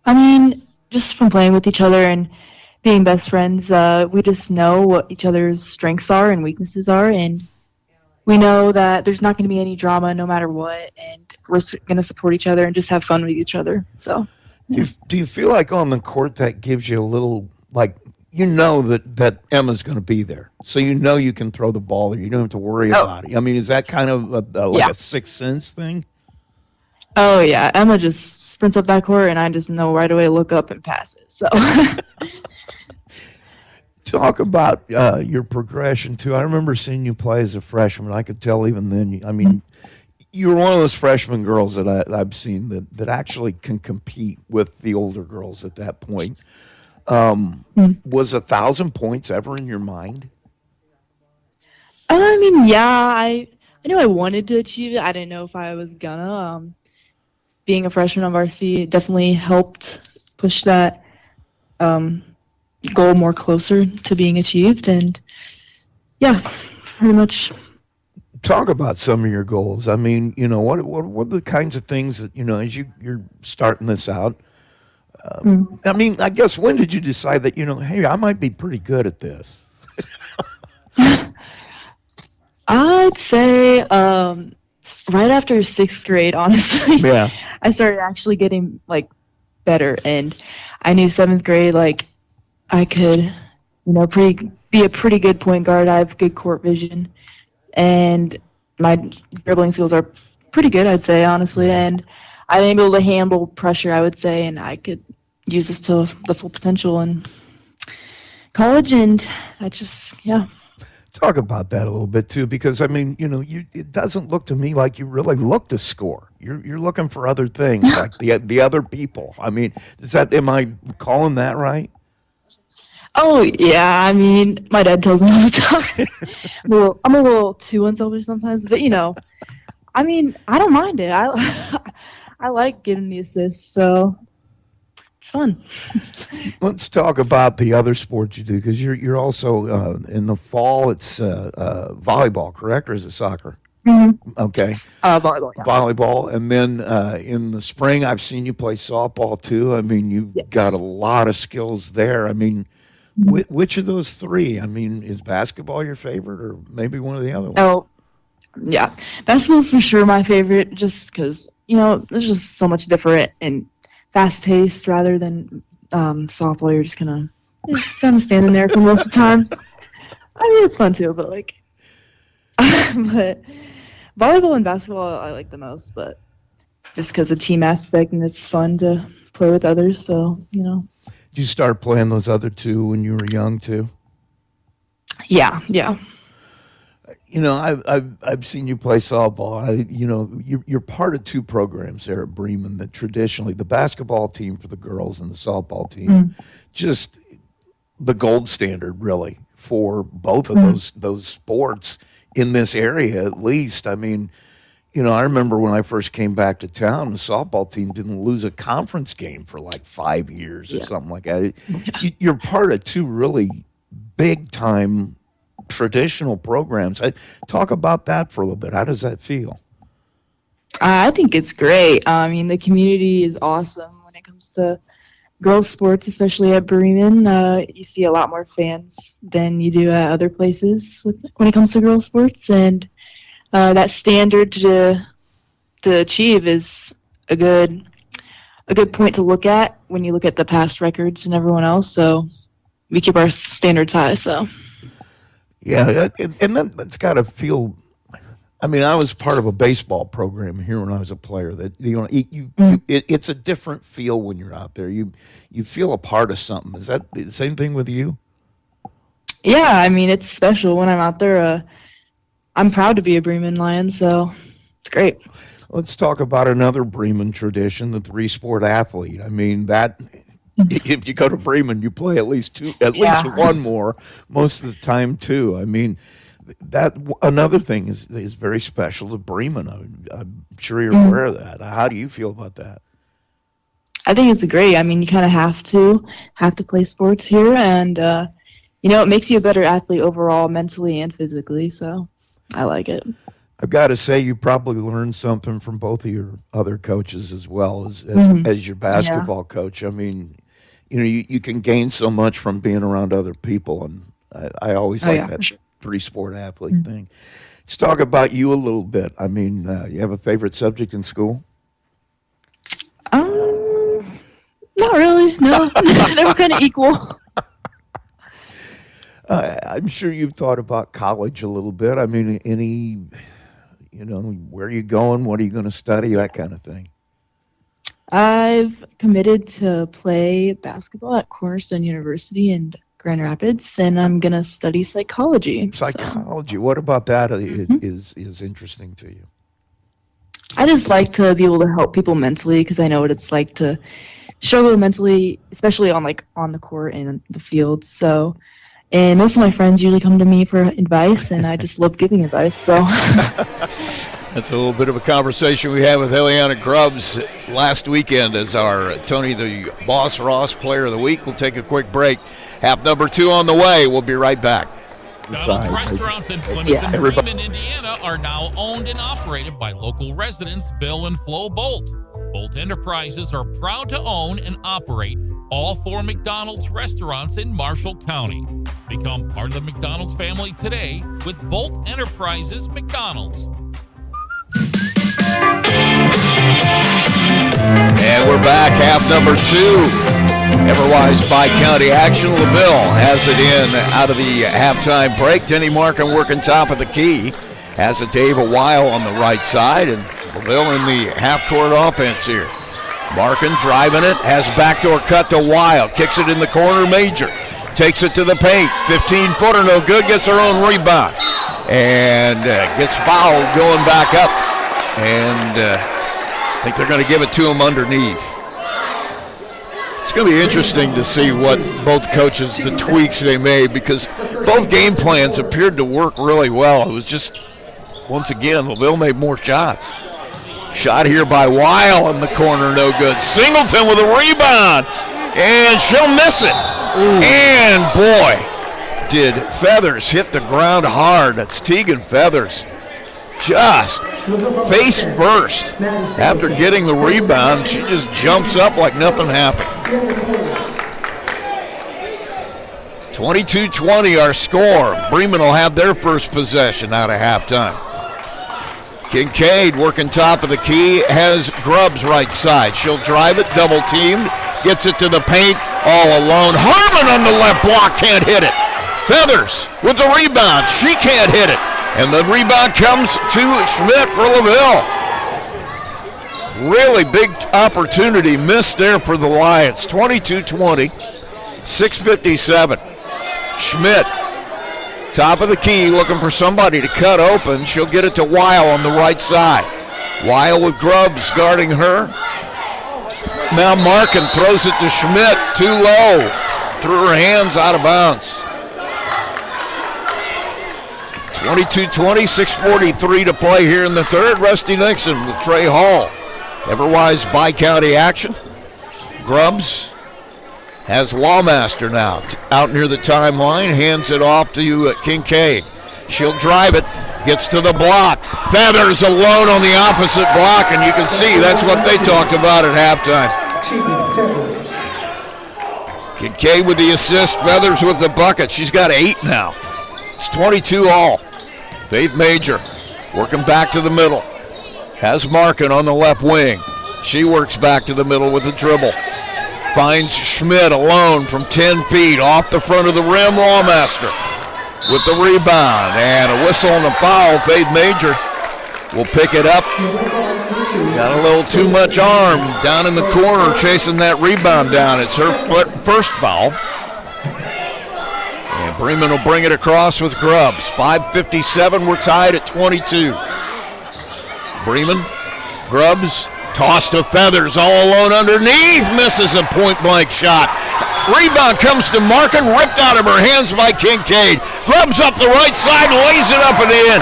Speaker 10: I mean, just from playing with each other and being best friends, we just know what each other's strengths are and weaknesses are, and we know that there's not going to be any drama no matter what, and we're going to support each other and just have fun with each other. So,
Speaker 2: Do you feel like on the court that gives you a little, like, that Emma's going to be there, so you can throw the ball there. You don't have to worry about it. I mean, is that kind of a sixth sense thing?
Speaker 10: Oh yeah, Emma just sprints up that court, and I just know right away to look up and pass it. So.
Speaker 2: Talk about your progression too. I remember seeing you play as a freshman. I could tell even then. I mean, you were one of those freshman girls that I've seen that actually can compete with the older girls at that point. Was 1,000 points ever in your mind?
Speaker 10: I mean, yeah, I knew I wanted to achieve it. I didn't know if I was gonna. Being a freshman on varsity definitely helped push that goal more closer to being achieved, and yeah, pretty much.
Speaker 2: Talk about some of your goals. I mean, what are the kinds of things that as you're starting this out? I mean, I guess when did you decide that hey, I might be pretty good at this?
Speaker 10: I'd say right after 6th grade, honestly.
Speaker 2: Yeah.
Speaker 10: I started actually getting better, and I knew 7th grade I could be a pretty good point guard. I have good court vision, and my dribbling skills are pretty good, I'd say, honestly, and I'm able to handle pressure, I would say, and I could use this to the full potential in college, and that's just
Speaker 2: Talk about that a little bit too, because I mean, it doesn't look to me like you really look to score. You're looking for other things, like the other people. I mean, am I calling that right?
Speaker 10: Oh yeah, I mean, my dad tells me all the time. I'm a little too unselfish sometimes, but I mean, I don't mind it. I like getting the assists, so it's fun.
Speaker 2: Let's talk about the other sports you do, because you're also in the fall. It's volleyball, correct, or is it soccer?
Speaker 10: Mm-hmm.
Speaker 2: Okay.
Speaker 10: Volleyball. Yeah.
Speaker 2: Volleyball, and then in the spring, I've seen you play softball too. I mean, you've got a lot of skills there. I mean, which of those three? I mean, is basketball your favorite, or maybe one of the other ones?
Speaker 10: Oh, yeah, basketball's for sure my favorite, just because there's just so much different and fast paced rather than softball. You're just kind of standing there for most of the time. I mean, it's fun too, but but volleyball and basketball I like the most, but just because of the team aspect, and it's fun to play with others. So
Speaker 2: Did you start playing those other two when you were young too?
Speaker 10: Yeah.
Speaker 2: I've seen you play softball. You're part of two programs there at Bremen that traditionally, the basketball team for the girls and the softball team, just the gold standard really for both of those sports in this area, at least. I mean, I remember when I first came back to town, the softball team didn't lose a conference game for 5 years or something like that. You're part of two really big time traditional programs. Talk about that for a little bit. How does that feel?
Speaker 10: I think it's great. I mean, the community is awesome when it comes to girls' sports, especially at Bremen. You see a lot more fans than you do at other places when it comes to girls' sports, and that standard to achieve is a good point to look at when you look at the past records and everyone else. So we keep our standards high. So.
Speaker 2: Yeah, and that's got to feel. I mean, I was part of a baseball program here when I was a player. That it's a different feel when you're out there. You feel a part of something. Is that the same thing with you?
Speaker 10: Yeah, I mean, it's special when I'm out there. I'm proud to be a Bremen Lion, so it's great.
Speaker 2: Let's talk about another Bremen tradition, the three-sport athlete. I mean, that. If you go to Bremen, you play at least least one more most of the time too. I mean, that another thing is very special to Bremen. I'm sure you're aware of that. How do you feel about that?
Speaker 10: I think it's great. I mean, you kind of have to play sports here, and it makes you a better athlete overall, mentally and physically. So I like it.
Speaker 2: I've got to say, you probably learned something from both of your other coaches as well as your basketball coach. I mean, you can gain so much from being around other people, and I always that three-sport athlete thing. Let's talk about you a little bit. I mean, you have a favorite subject in school?
Speaker 10: Not really. No, they were kind of equal.
Speaker 2: I'm sure you've thought about college a little bit. I mean, where are you going? What are you going to study? That kind of thing.
Speaker 10: I've committed to play basketball at Cornerstone University in Grand Rapids, and I'm going to study psychology.
Speaker 2: Psychology. So. What about that is interesting to you?
Speaker 10: I just like to be able to help people mentally because I know what it's like to struggle mentally, especially on the court and the field. So, and most of my friends usually come to me for advice, and I just love giving advice. So
Speaker 2: that's a little bit of a conversation we had with Eliana Grubbs last weekend as our Tony the Boss Ross Player of the Week. We'll take a quick break. Half number 2 on the way. We'll be right back.
Speaker 1: McDonald's restaurants in Plymouth and Bremen, Indiana are now owned and operated by local residents Bill and Flo Bolt. Bolt Enterprises are proud to own and operate all 4 McDonald's restaurants in Marshall County. Become part of the McDonald's family today with Bolt Enterprises McDonald's.
Speaker 2: And we're back, half number 2. Everwise Bi-County action. LaVille has it in out of the halftime break. Denny Markin working top of the key. Has a Dave a while on the right side, and LaVille in the half-court offense here. Markin driving it, has backdoor cut to Weil, kicks it in the corner, Major. Takes it to the paint, 15-footer, no good, gets her own rebound. And gets fouled going back up. And I think they're going to give it to him underneath. It's going to be interesting to see what both coaches, the tweaks they made, because both game plans appeared to work really well. It was just, once again, LaVille made more shots. Shot here by Weil in the corner, no good. Singleton with a rebound, and she'll miss it. Ooh. And boy, did Feathers hit the ground hard. That's Tegan Feathers. Just face first. After getting the rebound, she just jumps up like nothing happened. 22-20 our score. Bremen will have their first possession out of halftime. Kincaid working top of the key, has Grubbs right side. She'll drive it, double teamed, gets it to the paint, all alone. Harmon on the left block, can't hit it. Feathers with the rebound, she can't hit it. And the rebound comes to Schmidt for LaVille. Really big opportunity missed there for the Lions. 22-20, 6:57. Schmidt, top of the key, looking for somebody to cut open. She'll get it to Weil on the right side. Weil with Grubbs guarding her. Now Markin throws it to Schmidt, too low. Threw her hands out of bounds. 22-20, 6:43 to play here in the third. Rusty Nixon with Trey Hall. Everwise Bi-County action. Grubbs has Lawmaster now out near the timeline, hands it off to Kincaid. She'll drive it, gets to the block. Feathers alone on the opposite block, and you can see that's what they talked about at halftime. Kincaid with the assist, Feathers with the bucket. She's got 8 now. It's 22 all. Faith Major working back to the middle. Has Markin on the left wing. She works back to the middle with a dribble. Finds Schmidt alone from 10 feet off the front of the rim. Lawmaster with the rebound. And a whistle and a foul. Faith Major will pick it up. Got a little too much arm down in the corner chasing that rebound down. It's her first foul. And Bremen will bring it across with Grubbs. 5:57, we're tied at 22. Bremen, Grubbs, toss to Feathers, all alone underneath, misses a point-blank shot. Rebound comes to Markin, ripped out of her hands by Kincaid. Grubbs up the right side, lays it up and in.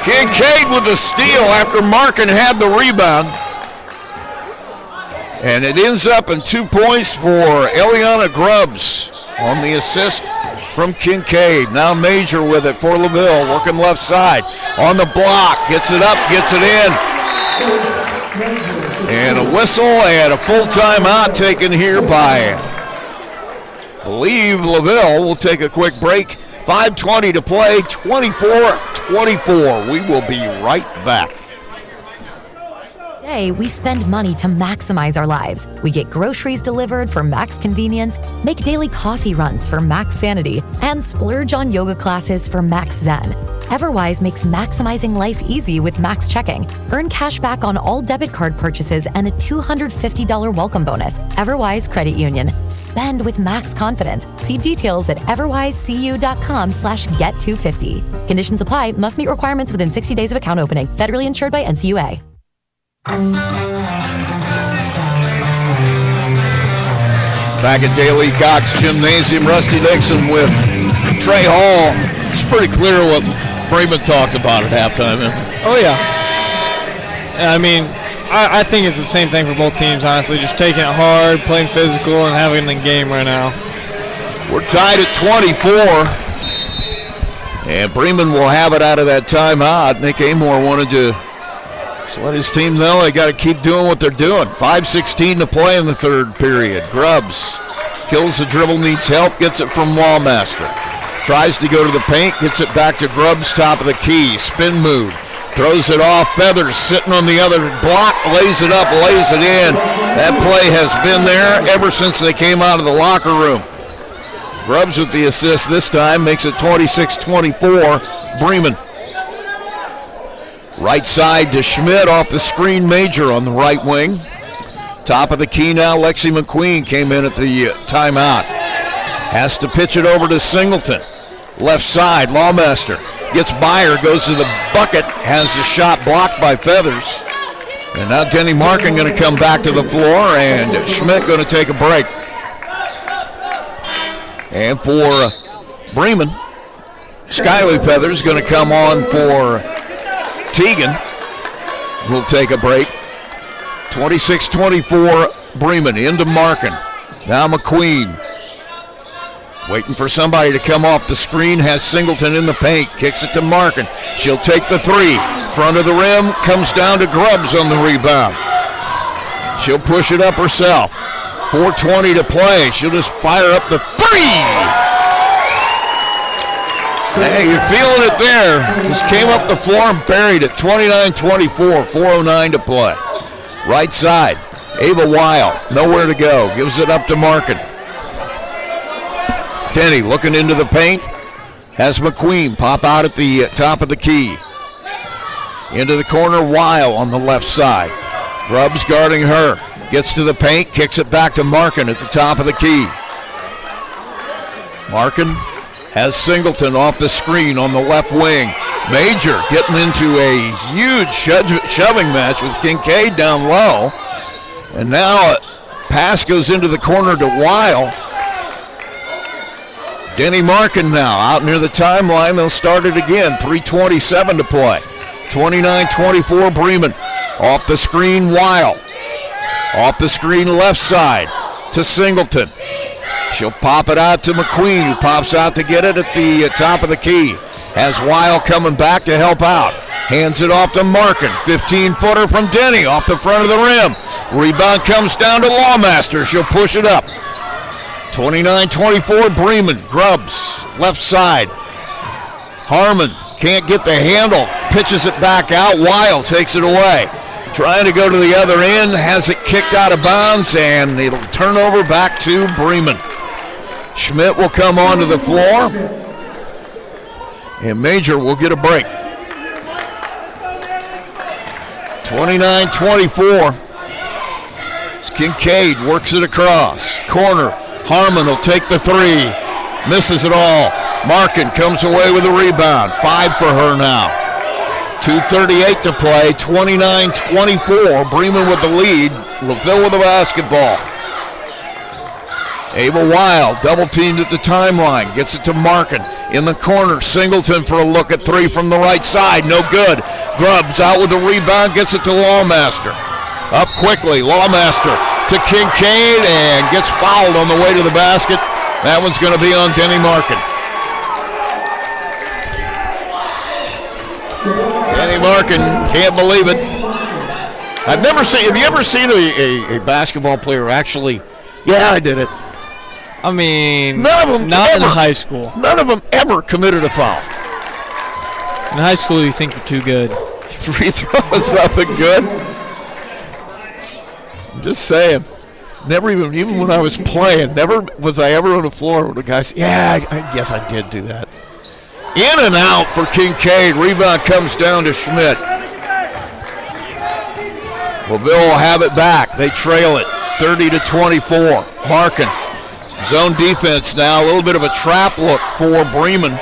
Speaker 2: Kincaid with the steal after Markin had the rebound. And it ends up in 2 points for Eliana Grubbs. on the assist from Kincaid. Now Major with it for LaVille, working left side. On the block, gets it up, gets it in. And a whistle and a full timeout taken here by, I believe, LaVille. We'll take a quick break. 5:20 to play, 24-24. We will be right back.
Speaker 7: Today, we spend money to maximize our lives. We get groceries delivered for max convenience, make daily coffee runs for max sanity, and splurge on yoga classes for max zen. Everwise makes maximizing life easy with max checking. Earn cash back on all debit card purchases and a $250 welcome bonus. Everwise Credit Union. Spend with max confidence. See details at everwisecu.com/get250. Conditions apply. Must meet requirements within 60 days of account opening. Federally insured by NCUA.
Speaker 2: Back at Daly Cox Gymnasium, Rusty Dixon with Trey Hall. It's pretty clear what Bremen talked about at halftime.
Speaker 3: Oh, yeah. I mean, I think it's the same thing for both teams, honestly. Just taking it hard, playing physical, and having the game right now.
Speaker 2: We're tied at 24. And Bremen will have it out of that timeout. Nick Amor wanted to just let his team know they got to keep doing what they're doing. 5:16 to play in the third period. Grubbs kills the dribble, needs help, gets it from Wallmaster. Tries to go to the paint, gets it back to Grubbs, top of the key. Spin move, throws it off. Feathers sitting on the other block, lays it up, lays it in. That play has been there ever since they came out of the locker room. Grubbs with the assist this time, makes it 26-24, Bremen. Right side to Schmidt, off the screen. Major on the right wing. Top of the key now, Lexi McQueen came in at the timeout. Has to pitch it over to Singleton. Left side, Lawmaster gets by her, goes to the bucket, has the shot blocked by Feathers. And now Denny Markin going to come back to the floor, and Schmidt going to take a break. And for Bremen, Skyly Feathers going to come on for Teagan. We'll take a break. 26-24 Bremen into Markin. Now McQueen waiting for somebody to come off the screen. Has Singleton in the paint. Kicks it to Markin. She'll take the three. Front of the rim. Comes down to Grubbs on the rebound. She'll push it up herself. 4:20 to play. She'll just fire up the three. Hey, you're feeling it there. Just came up the floor and buried it. 29-24, 4:09 to play. Right side, Ava Weil, nowhere to go. Gives it up to Markin. Denny looking into the paint. Has McQueen pop out at the top of the key. Into the corner, Weil on the left side. Grubbs guarding her. Gets to the paint, kicks it back to Markin at the top of the key. Markin has Singleton off the screen on the left wing. Major getting into a huge shoving match with Kincaid down low. And now a pass goes into the corner to Weil. Denny Markin now out near the timeline. They'll start it again. 3:27 to play. 29-24 Bremen. Off the screen, Weil. Off the screen left side to Singleton. She'll pop it out to McQueen, who pops out to get it at the top of the key. Has Weil coming back to help out. Hands it off to Markin. 15-footer from Denny off the front of the rim. Rebound comes down to Lawmaster. She'll push it up. 29-24 Bremen. Grubbs, left side. Harmon can't get the handle. Pitches it back out. Weil takes it away. Trying to go to the other end. Has it kicked out of bounds, and it'll turn over back to Bremen. Schmidt will come onto the floor, and Major will get a break. 29-24. Kincaid works it across. Corner. Harmon will take the three. Misses it all. Markin comes away with a rebound. 5 for her now. 2:38 to play. 29-24. Bremen with the lead. LaVille with the basketball. Ava Weil, double teamed at the timeline. Gets it to Markin. In the corner, Singleton for a look at three from the right side. No good. Grubbs out with the rebound. Gets it to Lawmaster. Up quickly, Lawmaster to Kincaid, and gets fouled on the way to the basket. That one's going to be on Denny Markin. Denny Markin, can't believe it. Have you ever seen a basketball player actually, yeah, I did it.
Speaker 3: I mean,
Speaker 2: none of them
Speaker 3: not in high school.
Speaker 2: None of them ever committed a foul.
Speaker 3: In high school, you think you're too good.
Speaker 2: Free throw is nothing good. I'm just saying. Never even when I was playing, never was I ever on the floor with the guys. Yeah, I guess I did do that. In and out for Kincaid. Rebound comes down to Schmidt. LaVille will have it back. They trail it 30-24. Markin. Zone defense now. A little bit of a trap look for Bremen.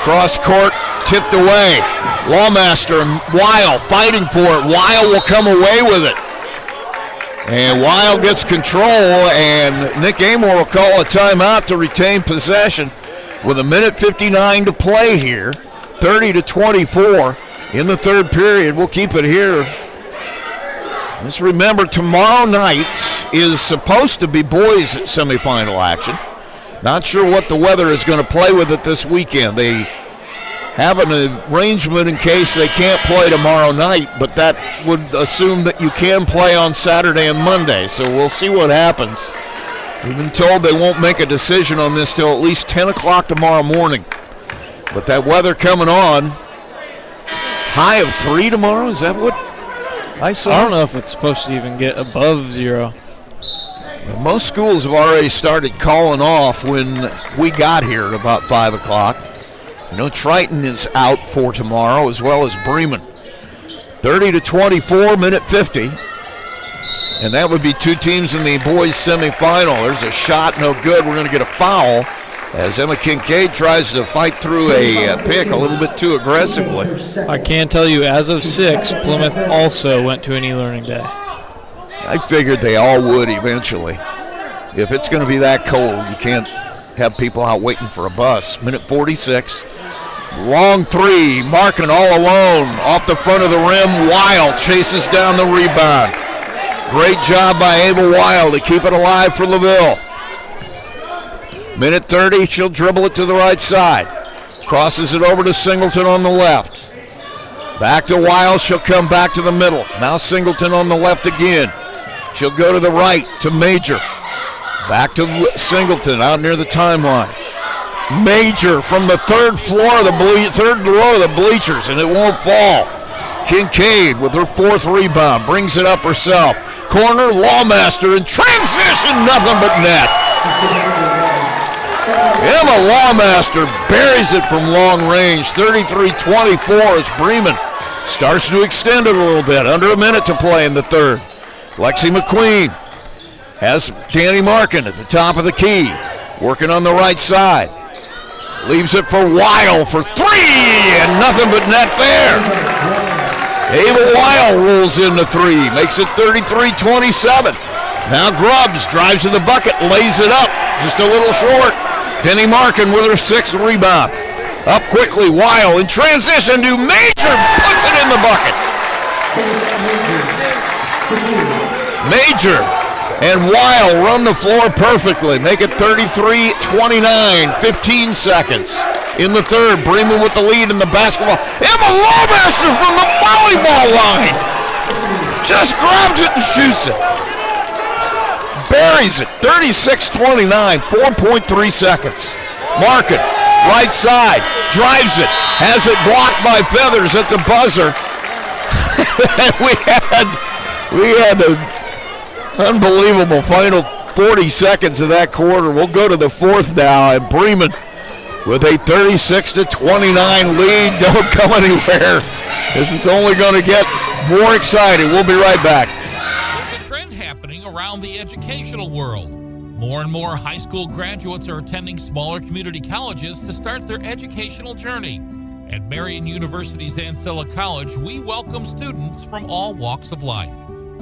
Speaker 2: Cross court, tipped away. Lawmaster and Weil fighting for it. Weil will come away with it. And Weil gets control, and Nick Amor will call a timeout to retain possession with 1:59 to play here. 30-24 in the third period. We'll keep it here. Let's remember, tomorrow night is supposed to be boys semifinal action. Not sure what the weather is going to play with it this weekend. They have an arrangement in case they can't play tomorrow night, but that would assume that you can play on Saturday and Monday. So we'll see what happens. We've been told they won't make a decision on this till at least 10 o'clock tomorrow morning. But that weather coming on, high of 3 tomorrow, is that what I saw?
Speaker 3: I don't know if it's supposed to even get above 0.
Speaker 2: Well, most schools have already started calling off when we got here at about 5 o'clock. You know, Triton is out for tomorrow, as well as Bremen. 30-24, minute 50. And that would be two teams in the boys semifinal. There's a shot, no good. We're going to get a foul as Emma Kincaid tries to fight through a pick a little bit too aggressively.
Speaker 3: I can tell you, as of 6, Plymouth also went to an e-learning day.
Speaker 2: I figured they all would eventually. If it's going to be that cold, you can't have people out waiting for a bus. Minute 46. Long three. Markin all alone. Off the front of the rim. Weil chases down the rebound. Great job by Abel Weil to keep it alive for LaVille. Minute 30. She'll dribble it to the right side. Crosses it over to Singleton on the left. Back to Weil. She'll come back to the middle. Now Singleton on the left again. She'll go to the right to Major. Back to Singleton out near the timeline. Major from the third row of the bleachers, and it won't fall. Kincaid with her fourth rebound brings it up herself. Corner, Lawmaster in transition, nothing but net. Emma Lawmaster buries it from long range. 33-24 as Bremen starts to extend it a little bit. Under a minute to play in the third. Lexi McQueen has Danny Markin at the top of the key, working on the right side. Leaves it for Weil for three, and nothing but net there. Ava Weil rolls into three, makes it 33-27. Now Grubbs drives to the bucket, lays it up, just a little short. Denny Markin with her sixth rebound. Up quickly, Weil in transition to Major, puts it in the bucket. Major and Weil run the floor perfectly. Make it 33-29, 15 seconds. In the third, Bremen with the lead in the basketball. Emma Lawmaster from the volleyball line. Just grabs it and shoots it. Buries it, 36-29, 4.3 seconds. Markin, right side, drives it. Has it blocked by Feathers at the buzzer. we had a unbelievable final 40 seconds of that quarter. We'll go to the fourth now, and Bremen with a 36-29 lead. Don't go anywhere. This is only going to get more exciting. We'll be right back.
Speaker 1: There's a trend happening around the educational world. More and more high school graduates are attending smaller community colleges to start their educational journey. At Marian University's Ancilla College, we welcome students from all walks of life.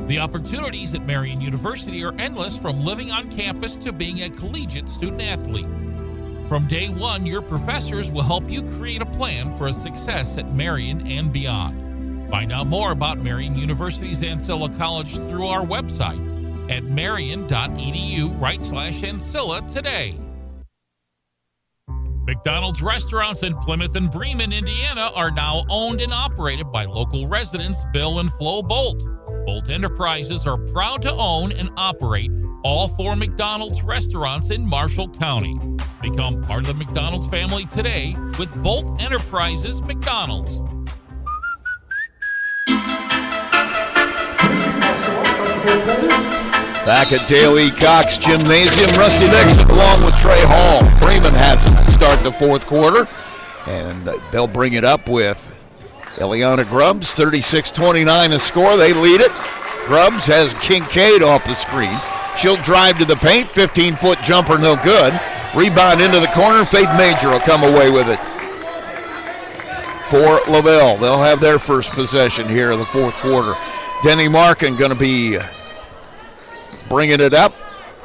Speaker 1: The opportunities at Marian University are endless, from living on campus to being a collegiate student athlete. From day one, your professors will help you create a plan for a success at Marian and beyond. Find out more about Marian University's Ancilla College through our website at marian.edu/Ancilla today. McDonald's restaurants in Plymouth and Bremen, Indiana are now owned and operated by local residents Bill and Flo Bolt. Bolt Enterprises are proud to own and operate all 4 McDonald's restaurants in Marshall County. Become part of the McDonald's family today with Bolt Enterprises McDonald's.
Speaker 2: Back at Dale E. Cox Gymnasium, Rusty Dixon along with Trey Hall. Bremen has it to start the fourth quarter, and they'll bring it up with Eliana Grubbs, 36-29 to score. They lead it. Grubbs has Kincaid off the screen. She'll drive to the paint, 15-foot jumper, no good. Rebound into the corner, Faith Major will come away with it for LaVille. They'll have their first possession here in the fourth quarter. Denny Markin going to be bringing it up.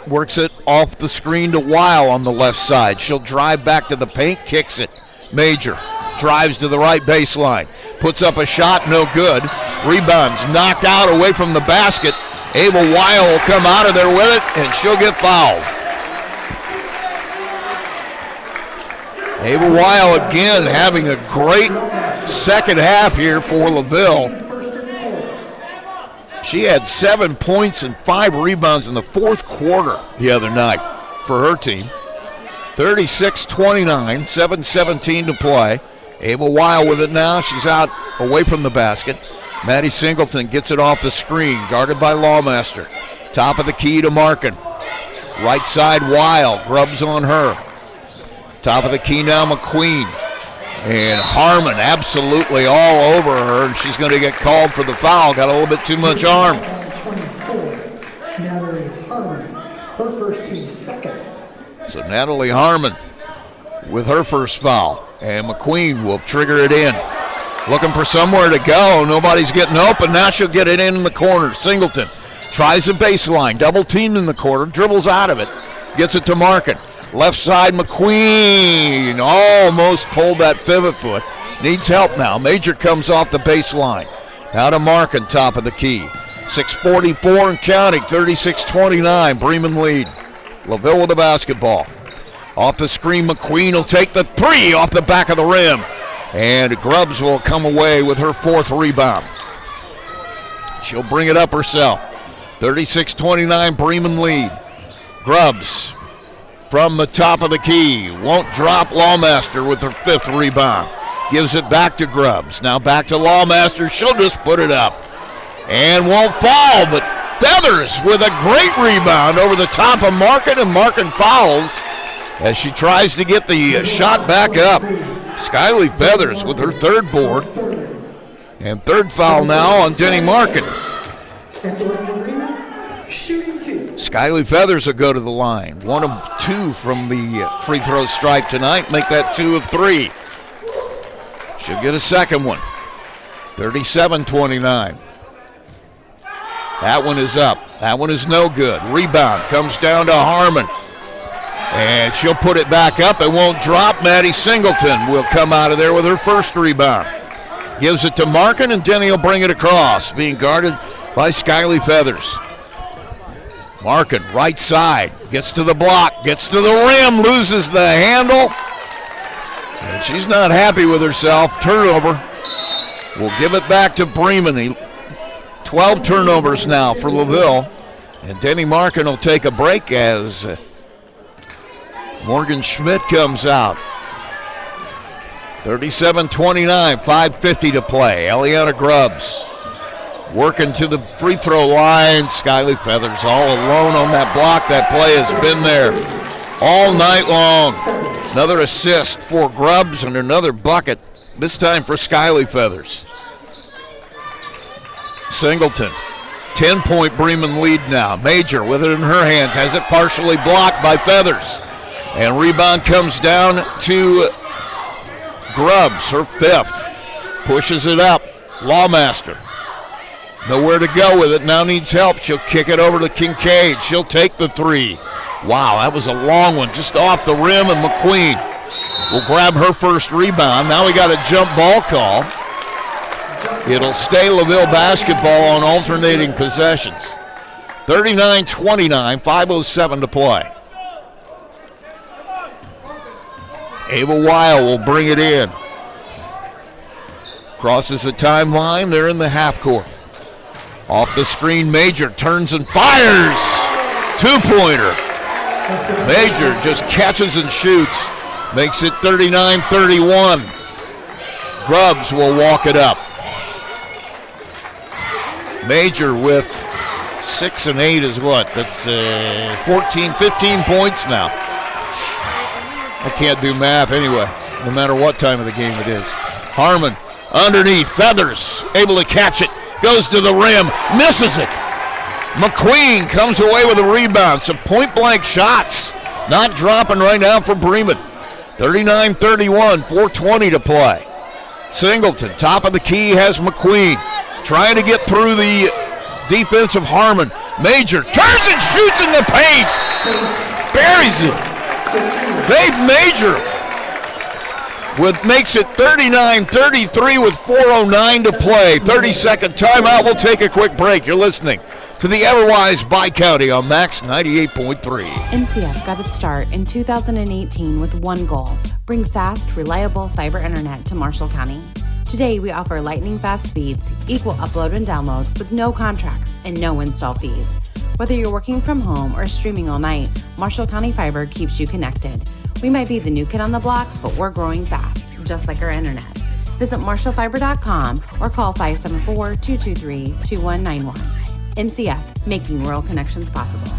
Speaker 2: Works it off the screen to Weil on the left side. She'll drive back to the paint, kicks it. Major drives to the right baseline. Puts up a shot, no good. Rebounds knocked out away from the basket. Abel Weil will come out of there with it, and she'll get fouled. Abel Weil again having a great second half here for LaVille. She had 7 points and 5 rebounds in the fourth quarter the other night for her team. 36-29, 7:17 to play. Abel Weil with it now. She's out away from the basket. Maddie Singleton gets it off the screen, guarded by Lawmaster. Top of the key to Markin. Right side Weil, Grubbs on her. Top of the key now McQueen. And Harmon absolutely all over her, and she's going to get called for the foul. Got a little bit too much arm.
Speaker 11: Natalie Harmon, her first team second.
Speaker 2: So Natalie Harmon with her first foul, and McQueen will trigger it in. Looking for somewhere to go. Nobody's getting open. Now she'll get it in the corner. Singleton tries the baseline. Double teamed in the corner. Dribbles out of it. Gets it to Markin. Left side, McQueen almost pulled that pivot foot. Needs help now. Major comes off the baseline. Now to Markin, top of the key. 6:44 and counting, 36-29. Bremen lead. LaVille with the basketball. Off the screen, McQueen will take the three off the back of the rim. And Grubbs will come away with her fourth rebound. She'll bring it up herself. 36-29, Bremen lead. Grubbs from the top of the key. Won't drop. Lawmaster with her fifth rebound. Gives it back to Grubbs. Now back to Lawmaster. She'll just put it up. And won't fall, but Feathers with a great rebound over the top of Markin, and Markin fouls as she tries to get the shot back up. Skyly Feathers with her third board. And third foul now on Denny Markin. Skyly Feathers will go to the line. 1 of 2 from the free throw stripe tonight. Make that 2 of 3. She'll get a second one. 37-29. That one is up. That one is no good. Rebound comes down to Harmon. And she'll put it back up. It won't drop. Maddie Singleton will come out of there with her first rebound. Gives it to Markin, and Denny will bring it across, being guarded by Skyly Feathers. Markin, right side, gets to the block, gets to the rim, loses the handle. And she's not happy with herself. Turnover. We'll give it back to Bremen. 12 turnovers now for LaVille. And Denny Markin will take a break as Morgan Schmidt comes out. 37-29, 5:50 to play. Eliana Grubbs working to the free throw line. Skyly Feathers all alone on that block. That play has been there all night long. Another assist for Grubbs and another bucket, this time for Skyly Feathers. Singleton, 10-point Bremen lead now. Major with it in her hands, has it partially blocked by Feathers. And rebound comes down to Grubbs, her fifth. Pushes it up. Lawmaster. Nowhere to go with it. Now needs help. She'll kick it over to Kincaid. She'll take the three. Wow, that was a long one. Just off the rim, and McQueen will grab her first rebound. Now we got a jump ball call. It'll stay LaVille basketball on alternating possessions. 39-29, 5:07 to play. Ava Weil will bring it in. Crosses the timeline. They're in the half court. Off the screen, Major turns and fires. Two-pointer. Major just catches and shoots. Makes it 39-31. Grubbs will walk it up. Major with 6 and 8 is what? That's 15 points now. I can't do math anyway, no matter what time of the game it is. Harmon underneath, Feathers able to catch it, goes to the rim, misses it. McQueen comes away with a rebound. Some point-blank shots not dropping right now for Bremen. 39-31, 4:20 to play. Singleton, top of the key, has McQueen. Trying to get through the defense of Harmon. Major turns and shoots in the paint. Buries it. Dave Major makes it 39-33 with 4:09 to play. 30-second timeout. We'll take a quick break. You're listening to the Everwise Bi-County on Max 98.3.
Speaker 6: MCF got its start in 2018 with one goal: bring fast, reliable fiber internet to Marshall County. Today, we offer lightning-fast speeds, equal upload and download with no contracts and no install fees. Whether you're working from home or streaming all night, Marshall County Fiber keeps you connected. We might be the new kid on the block, but we're growing fast, just like our internet. Visit marshallfiber.com or call 574-223-2191. MCF, making rural connections possible.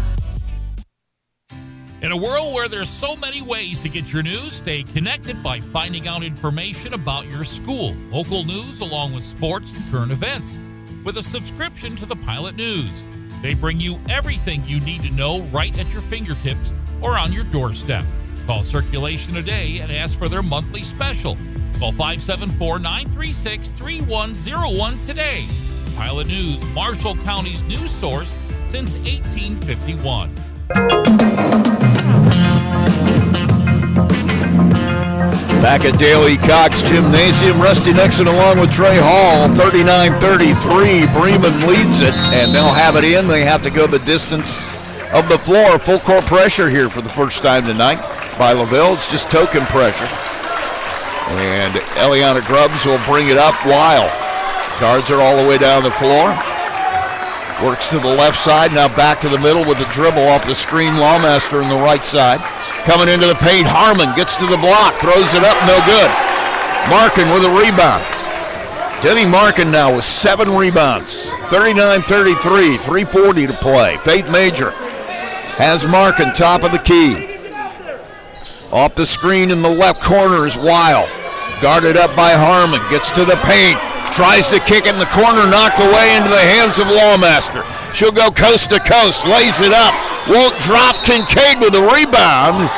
Speaker 1: In a world where there's so many ways to get your news, stay connected by finding out information about your school, local news, along with sports and current events. With a subscription to the Pilot News, they bring you everything you need to know right at your fingertips or on your doorstep. Call Circulation today and ask for their monthly special. Call 574-936-3101 today. Pilot News, Marshall County's news source since 1851.
Speaker 2: Back at Daley Cox Gymnasium, Rusty Nixon along with Trey Hall. 39-33, Bremen leads it, and they'll have it in. They have to go the distance of the floor. Full court pressure here for the first time tonight by LaVille. It's just token pressure. And Eliana Grubbs will bring it up. Weil guards are all the way down the floor. Works to the left side, now back to the middle with the dribble off the screen. Lawmaster on the right side. Coming into the paint, Harmon gets to the block, throws it up, no good. Markin with a rebound. Denny Markin now with 7 rebounds. 39-33, 3:40 to play. Faith Major has Markin top of the key. Off the screen in the left corner is Weil. Guarded up by Harmon, gets to the paint. Tries to kick it in the corner, knocked away into the hands of Lawmaster. She'll go coast to coast, lays it up, won't drop. Kincaid with a rebound,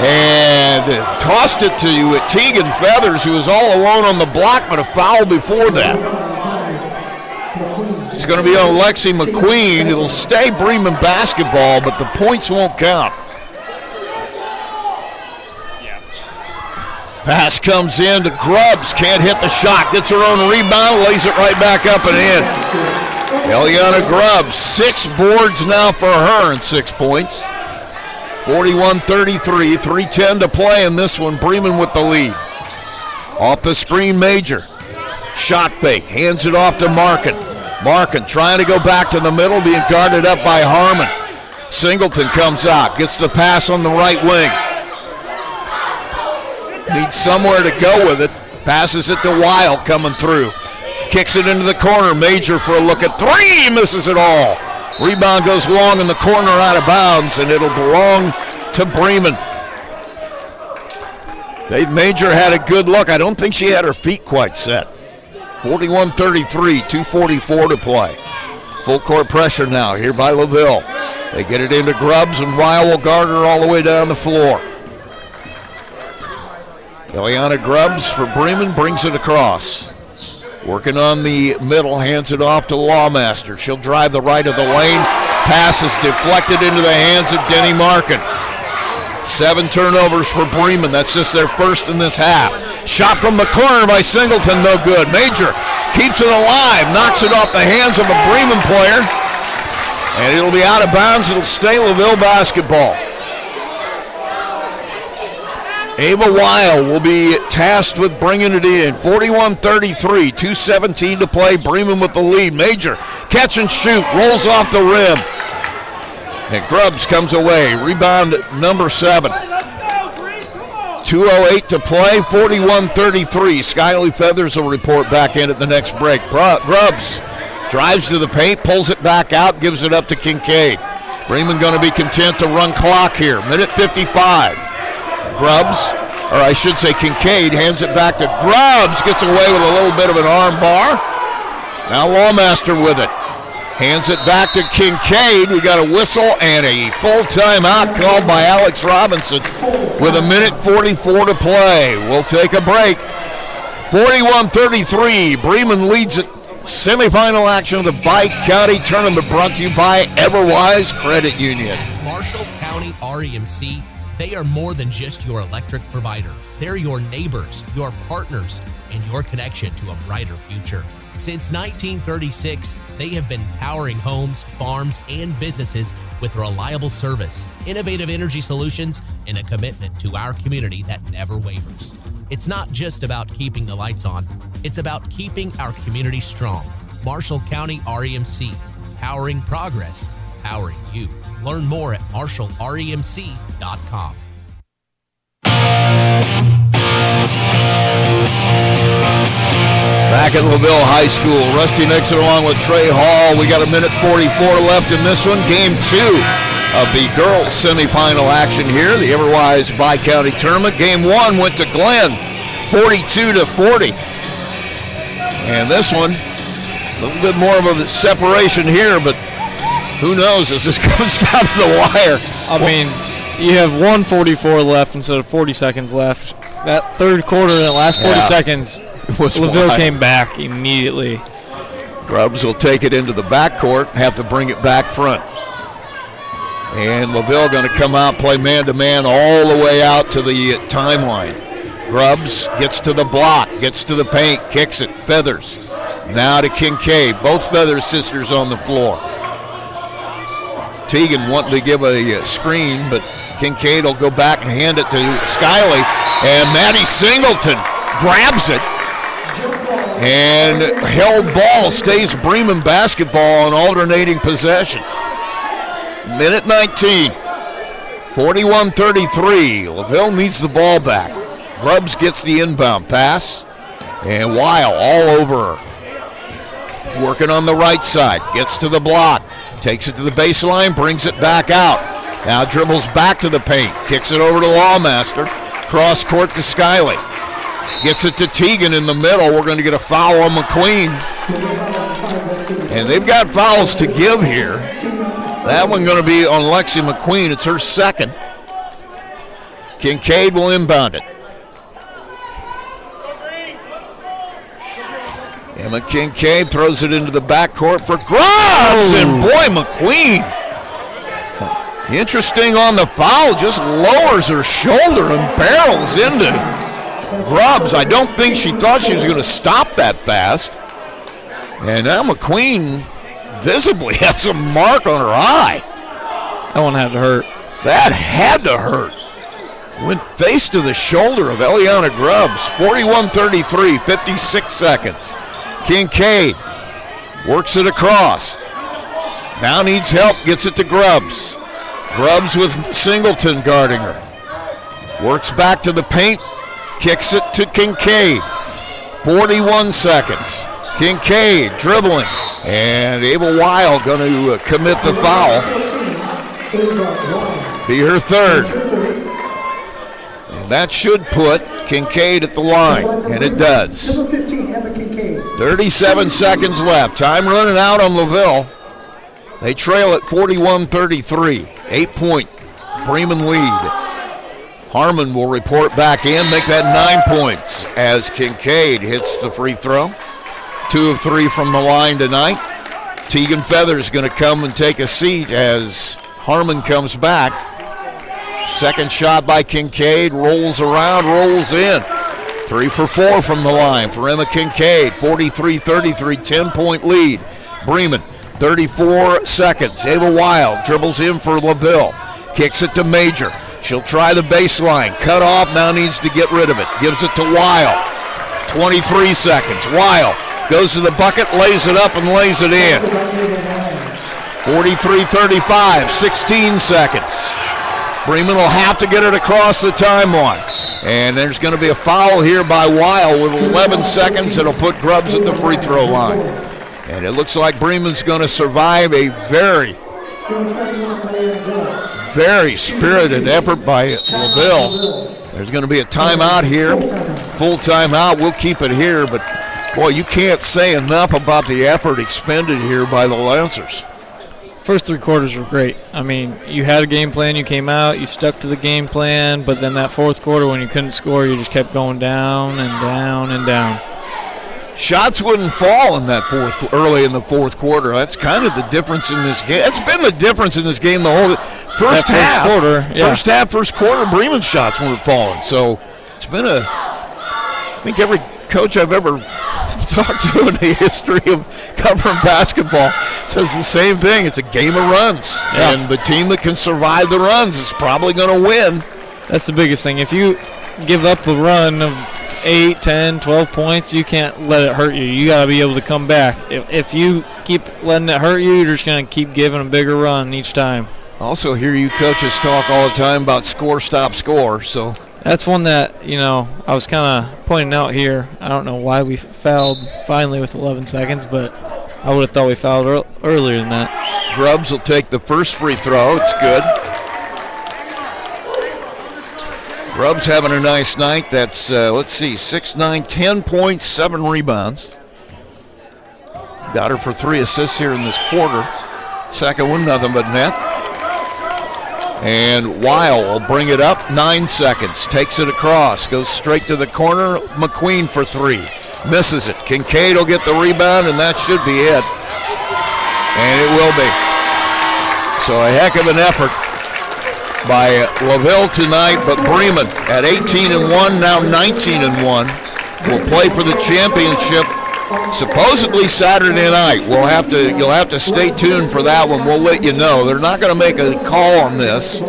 Speaker 2: and tossed it to Tegan Feathers, who was all alone on the block, but a foul before that. It's going to be on Lexi McQueen. It'll stay Bremen basketball, but the points won't count. Pass comes in to Grubbs, can't hit the shot, gets her own rebound, lays it right back up and in. Eliana Grubbs, 6 boards now for her and 6 points. 41-33, 3:10 to play in this one. Bremen with the lead. Off the screen, Major. Shot fake, hands it off to Markin. Markin trying to go back to the middle, being guarded up by Harmon. Singleton comes out, gets the pass on the right wing. Needs somewhere to go with it. Passes it to Weil coming through. Kicks it into the corner. Major for a look at 3. Misses it all. Rebound goes long in the corner out of bounds, and it'll belong to Bremen. Major had a good look. I don't think she had her feet quite set. 41-33, 2:44 to play. Full court pressure now here by LaVille. They get it into Grubbs, and Weil will guard her all the way down the floor. Eliana Grubbs for Bremen brings it across. Working on the middle, hands it off to Lawmaster. She'll drive the right of the lane. Pass is deflected into the hands of Denny Markin. 7 turnovers for Bremen. That's just their first in this half. Shot from the corner by Singleton, no good. Major keeps it alive, knocks it off the hands of a Bremen player. And it'll be out of bounds. It'll stay LaVille basketball. Ava Weil will be tasked with bringing it in. 41-33, 2:17 to play. Bremen with the lead. Major, catch and shoot, rolls off the rim. And Grubbs comes away. Rebound number 7. 2:08 to play, 41-33. Skyly Feathers will report back in at the next break. Grubbs drives to the paint, pulls it back out, gives it up to Kincaid. Bremen going to be content to run clock here. Minute 55. Grubbs, or I should say Kincaid, hands it back to Grubbs. Gets away with a little bit of an arm bar. Now Lawmaster with it. Hands it back to Kincaid. We got a whistle and a full timeout called by Alex Robinson with 1:44 to play. We'll take a break. 41-33. Bremen leads it. Semifinal action of the Bi-County Tournament brought to you by Everwise Credit Union.
Speaker 4: Marshall County REMC, they are more than just your electric provider. They're your neighbors, your partners, and your connection to a brighter future. Since 1936, they have been powering homes, farms, and businesses with reliable service, innovative energy solutions, and a commitment to our community that never wavers. It's not just about keeping the lights on, it's about keeping our community strong. Marshall County REMC, powering progress, powering you. Learn more at marshallremc.com.
Speaker 2: Back at LaVille High School, Rusty Nixon along with Trey Hall. We got 1:44 left in this one. Game 2 of the girls semifinal action here, the Everwise Bi-County Tournament. Game 1 went to Glenn, 42-40. And this one, a little bit more of a separation here, but who knows as this comes down to the wire.
Speaker 3: I mean, you have 1:44 left instead of 40 seconds left. That third quarter, that last 40 seconds, LaVille came back immediately.
Speaker 2: Grubbs will take it into the backcourt, have to bring it back front. And LaVille going to come out, play man-to-man all the way out to the timeline. Grubbs gets to the block, gets to the paint, kicks it. Feathers now to Kincaid. Both Feathers sisters on the floor. Teagan wanting to give a screen, but Kincaid will go back and hand it to Skyley. And Maddie Singleton grabs it. And held ball stays Bremen basketball on alternating possession. Minute 19. 41-33. LaVille needs the ball back. Grubbs gets the inbound pass. And Weil all over her. Working on the right side. Gets to the block. Takes it to the baseline. Brings it back out. Now dribbles back to the paint. Kicks it over to Lawmaster. Cross court to Skyley. Gets it to Teagan in the middle. We're going to get a foul on McQueen. And they've got fouls to give here. That one going to be on Lexi McQueen. It's her second. Kincaid will inbound it. Emma Kincaid throws it into the backcourt for Grubbs. And boy, McQueen, interesting on the foul, just lowers her shoulder and barrels into Grubbs. I don't think she thought she was going to stop that fast. And now McQueen visibly has a mark on her eye.
Speaker 3: That one had to hurt.
Speaker 2: That had to hurt. Went face to the shoulder of Eliana Grubbs. 41-33, 56 seconds. Kincaid works it across. Now needs help, gets it to Grubbs. Grubbs with Singleton guarding her. Works back to the paint, kicks it to Kincaid. 41 seconds. Kincaid dribbling. And Abel Weil going to commit the foul. Be her third. And that should put Kincaid at the line. And it does. 37 seconds left. Time running out on LaVille. They trail at 41-33. 8-point Bremen lead. Harmon will report back in, make that 9 points as Kincaid hits the free throw. 2 of 3 from the line tonight. Teagan Feathers going to come and take a seat as Harmon comes back. Second shot by Kincaid, rolls around, rolls in. 3 for 4 from the line for Emma Kincaid. 43-33, 10-point lead. Bremen, 34 seconds. Ava Weil dribbles in for LaVille. Kicks it to Major. She'll try the baseline. Cut off, now needs to get rid of it. Gives it to Weil. 23 seconds. Weil goes to the bucket, lays it up, and lays it in. 43-35, 16 seconds. Bremen will have to get it across the timeline. And there's going to be a foul here by Weil with 11 seconds. It'll put Grubbs at the free throw line. And it looks like Bremen's going to survive a very, very spirited effort by LaVille. There's going to be a timeout here. Full timeout. We'll keep it here. But, boy, you can't say enough about the effort expended here by the Lancers.
Speaker 3: First 3 quarters were great. I mean, you had a game plan, you came out, you stuck to the game plan, but then that fourth quarter when you couldn't score, you just kept going down and down and down.
Speaker 2: Shots wouldn't fall in that early in the fourth quarter. That's kind of the difference in this game. It's been the difference in this game the whole first half. First quarter, Bremen's shots weren't falling. So it's been I think every coach I've ever talked to in the history of covering basketball says the same thing. It's a game of runs. Yeah. And the team that can survive the runs is probably going to win.
Speaker 3: That's the biggest thing. If you give up a run of 8, 10, 12 points, you can't let it hurt you. You got to be able to come back. If you keep letting it hurt you, you're just going to keep giving a bigger run each time.
Speaker 2: Also hear you coaches talk all the time about score, stop, score. So
Speaker 3: that's one that, I was kind of pointing out here. I don't know why we fouled finally with 11 seconds, but I would have thought we fouled earlier than that.
Speaker 2: Grubbs will take the first free throw. It's good. Grubbs having a nice night. That's, 6'9", 10 points, 7 rebounds. Got her for 3 assists here in this quarter. Second one, nothing but net. And Weil will bring it up, 9 seconds. Takes it across, goes straight to the corner. McQueen for 3. Misses it. Kincaid will get the rebound, and that should be it. And it will be. So a heck of an effort by LaVille tonight, but Bremen at 18-1, now 19-1, will play for the championship supposedly Saturday night. You'll have to stay tuned for that one. We'll let you know. They're not going to make a call on this.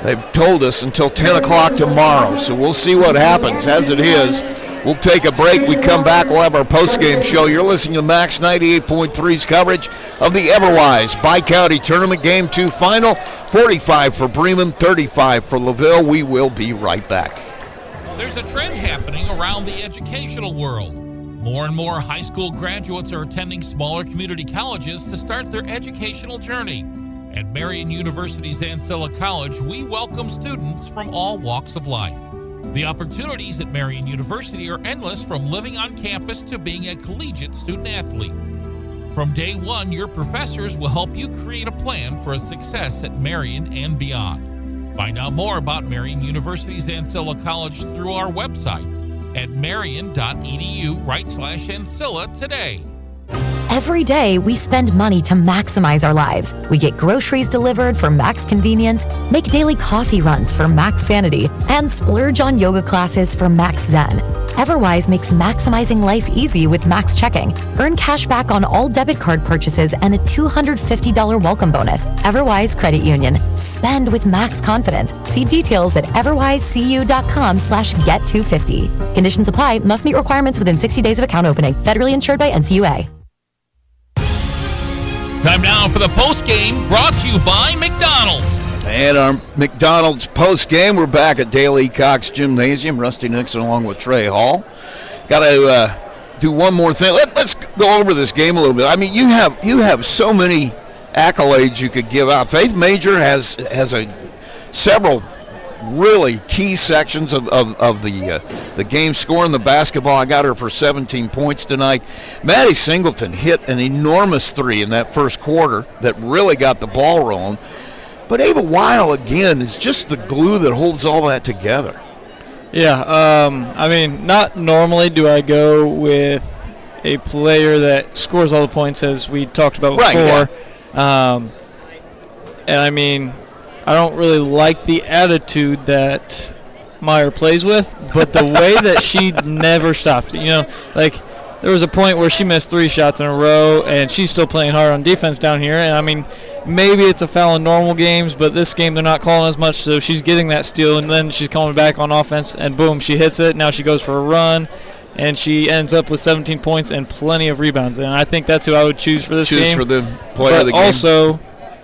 Speaker 2: They've told us until 10 o'clock tomorrow, so we'll see what happens. As it is, we'll take a break. We come back, we'll have our post-game show. You're listening to Max 98.3's coverage of the Everwise Bi-County Tournament Game 2 Final. 45 for Bremen, 35 for LaVille. We will be right back.
Speaker 1: There's a trend happening around the educational world. More and more high school graduates are attending smaller community colleges to start their educational journey. At Marian University's Ancilla College, we welcome students from all walks of life. The opportunities at Marian University are endless, from living on campus to being a collegiate student athlete. From day one, your professors will help you create a plan for a success at Marian and beyond. Find out more about Marian University's Ancilla College through our website at marian.edu/Ancilla today.
Speaker 7: Every day, we spend money to maximize our lives. We get groceries delivered for max convenience, make daily coffee runs for max sanity, and splurge on yoga classes for max zen. Everwise makes maximizing life easy with Max Checking. Earn cash back on all debit card purchases and a $250 welcome bonus. Everwise Credit Union. Spend with max confidence. See details at everwisecu.com/get250. Conditions apply. Must meet requirements within 60 days of account opening. Federally insured by NCUA.
Speaker 1: Time now for the post game, brought to you by McDonald's.
Speaker 2: And our McDonald's post game, we're back at Dale E. Cox Gymnasium. Rusty Nixon along with Trey Hall. Got to do one more thing. Let's go over this game a little bit. I mean, you have so many accolades you could give out. Faith Major has several really key sections of the game, scoring the basketball. I got her for 17 points tonight. Maddie Singleton hit an enormous 3 in that first quarter that really got the ball rolling. But Ava Weil, again, is just the glue that holds all that together.
Speaker 3: Yeah, I mean, not normally do I go with a player that scores all the points, as we talked about before.
Speaker 2: Right, yeah.
Speaker 3: And I mean, I don't really like the attitude that Meyer plays with, but the way that she never stopped. Like, there was a point where she missed 3 shots in a row, and she's still playing hard on defense down here. And I mean, maybe it's a foul in normal games, but this game they're not calling as much, so she's getting that steal, and then she's coming back on offense, and boom, she hits it. Now she goes for a run, and she ends up with 17 points and plenty of rebounds. And I think that's who I would choose for this game.
Speaker 2: Choose for the player of the game.
Speaker 3: Also,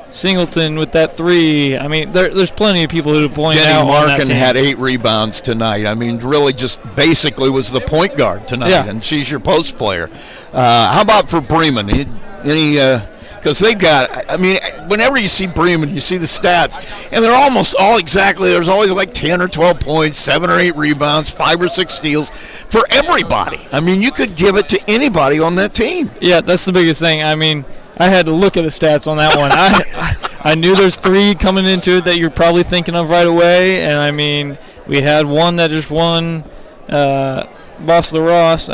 Speaker 3: Singleton with that 3. I mean, there's plenty of people who point
Speaker 2: Jenny
Speaker 3: out on that
Speaker 2: Markin
Speaker 3: team.
Speaker 2: had 8 rebounds tonight. I mean, really just basically was the point guard tonight, and she's your post player. How about for Bremen? Because they got, I mean, whenever you see Bremen, you see the stats, and they're almost all exactly, there's always like 10 or 12 points, 7 or 8 rebounds, 5 or 6 steals for everybody. I mean, you could give it to anybody on that team.
Speaker 3: Yeah, that's the biggest thing. I mean, I had to look at the stats on that one. I knew there's 3 coming into it that you're probably thinking of right away, and I mean, we had one that just won Boss Ross.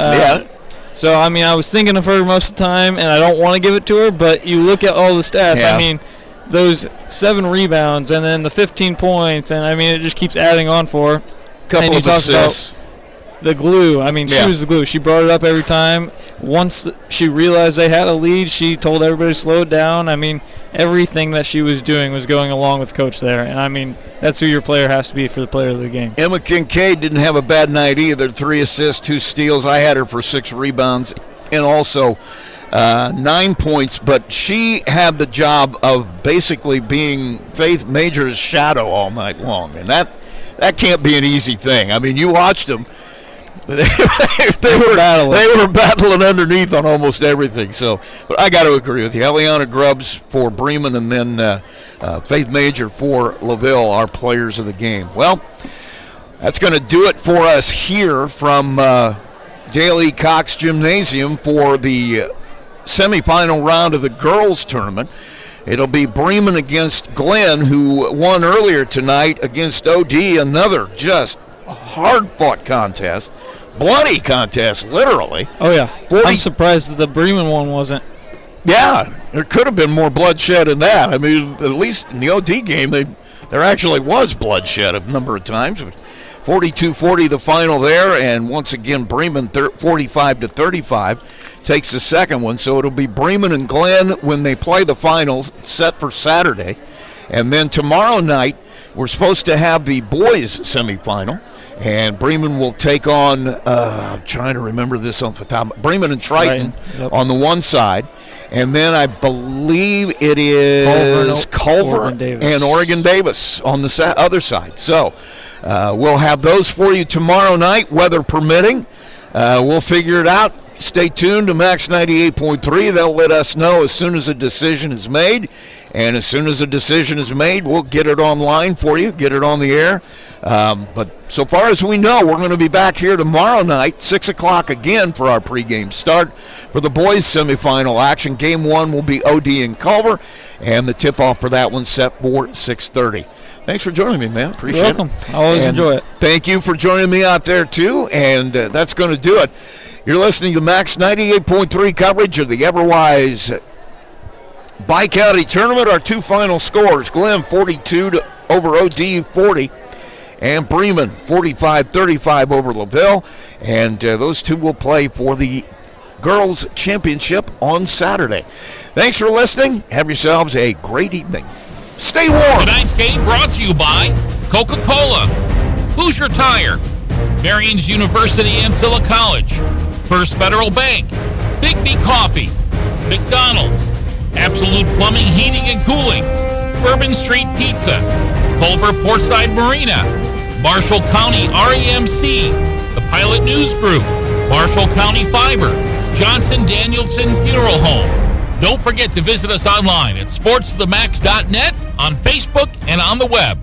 Speaker 3: So, I mean, I was thinking of her most of the time, and I don't want to give it to her, but you look at all the stats.
Speaker 2: Yeah.
Speaker 3: I mean, those 7 rebounds and then the 15 points, and, I mean, it just keeps adding on for her.
Speaker 2: Couple of assists.
Speaker 3: The glue. I mean, she was the glue. She brought it up every time. Once she realized they had a lead, she told everybody to slow it down. I mean, everything that she was doing was going along with Coach there. And, I mean, that's who your player has to be for the player of the game.
Speaker 2: Emma Kincaid didn't have a bad night either. 3 assists, 2 steals. I had her for 6 rebounds and also 9 points. But she had the job of basically being Faith Major's shadow all night long. And that can't be an easy thing. I mean, you watched them. They were battling underneath on almost everything. So, but I got to agree with you. Eliana Grubbs for Bremen, and then Faith Major for LaVille, our players of the game. Well, that's going to do it for us here from Daly Cox Gymnasium for the semifinal round of the girls tournament. It'll be Bremen against Glenn, who won earlier tonight against OD. Another just hard-fought contest. Bloody contest, literally.
Speaker 3: Oh, yeah. I'm surprised that the Bremen one wasn't.
Speaker 2: Yeah, there could have been more bloodshed in that. I mean, at least in the OD game, there actually was bloodshed a number of times. 42-40 the final there, and once again, Bremen 45-35 takes the second one. So it'll be Bremen and Glenn when they play the finals, set for Saturday. And then tomorrow night, we're supposed to have the boys semifinal. And Bremen will take on, I'm trying to remember this off the top, Bremen and Triton on the one side. And then I believe it is Culver and Oregon Davis on the other side. So we'll have those for you tomorrow night, weather permitting. We'll figure it out. Stay tuned to Max 98.3. They'll let us know as soon as a decision is made. And as soon as a decision is made, we'll get it online for you, get it on the air. But so far as we know, we're going to be back here tomorrow night, 6 o'clock again for our pregame start for the boys semifinal action. Game 1 will be OD and Culver, and the tip-off for that one set for 6:30. Thanks for joining me, man. Appreciate it.
Speaker 3: You're welcome. I always enjoy it.
Speaker 2: Thank you for joining me out there, too, and that's going to do it. You're listening to Max 98.3 coverage of the Everwise Bi-County Tournament. Our 2 final scores, Glenn 42 over OD 40, and Bremen 45-35 over LaVille. And those 2 will play for the girls' championship on Saturday. Thanks for listening. Have yourselves a great evening. Stay warm.
Speaker 1: Tonight's game brought to you by Coca-Cola, Hoosier Tire, Marion's University Ancilla College, First Federal Bank, Big B Coffee, McDonald's, Absolute Plumbing, Heating and Cooling, Bourbon Street Pizza, Culver Portside Marina, Marshall County REMC, the Pilot News Group, Marshall County Fiber, Johnson Danielson Funeral Home. Don't forget to visit us online at sportsthemax.net, on Facebook, and on the web.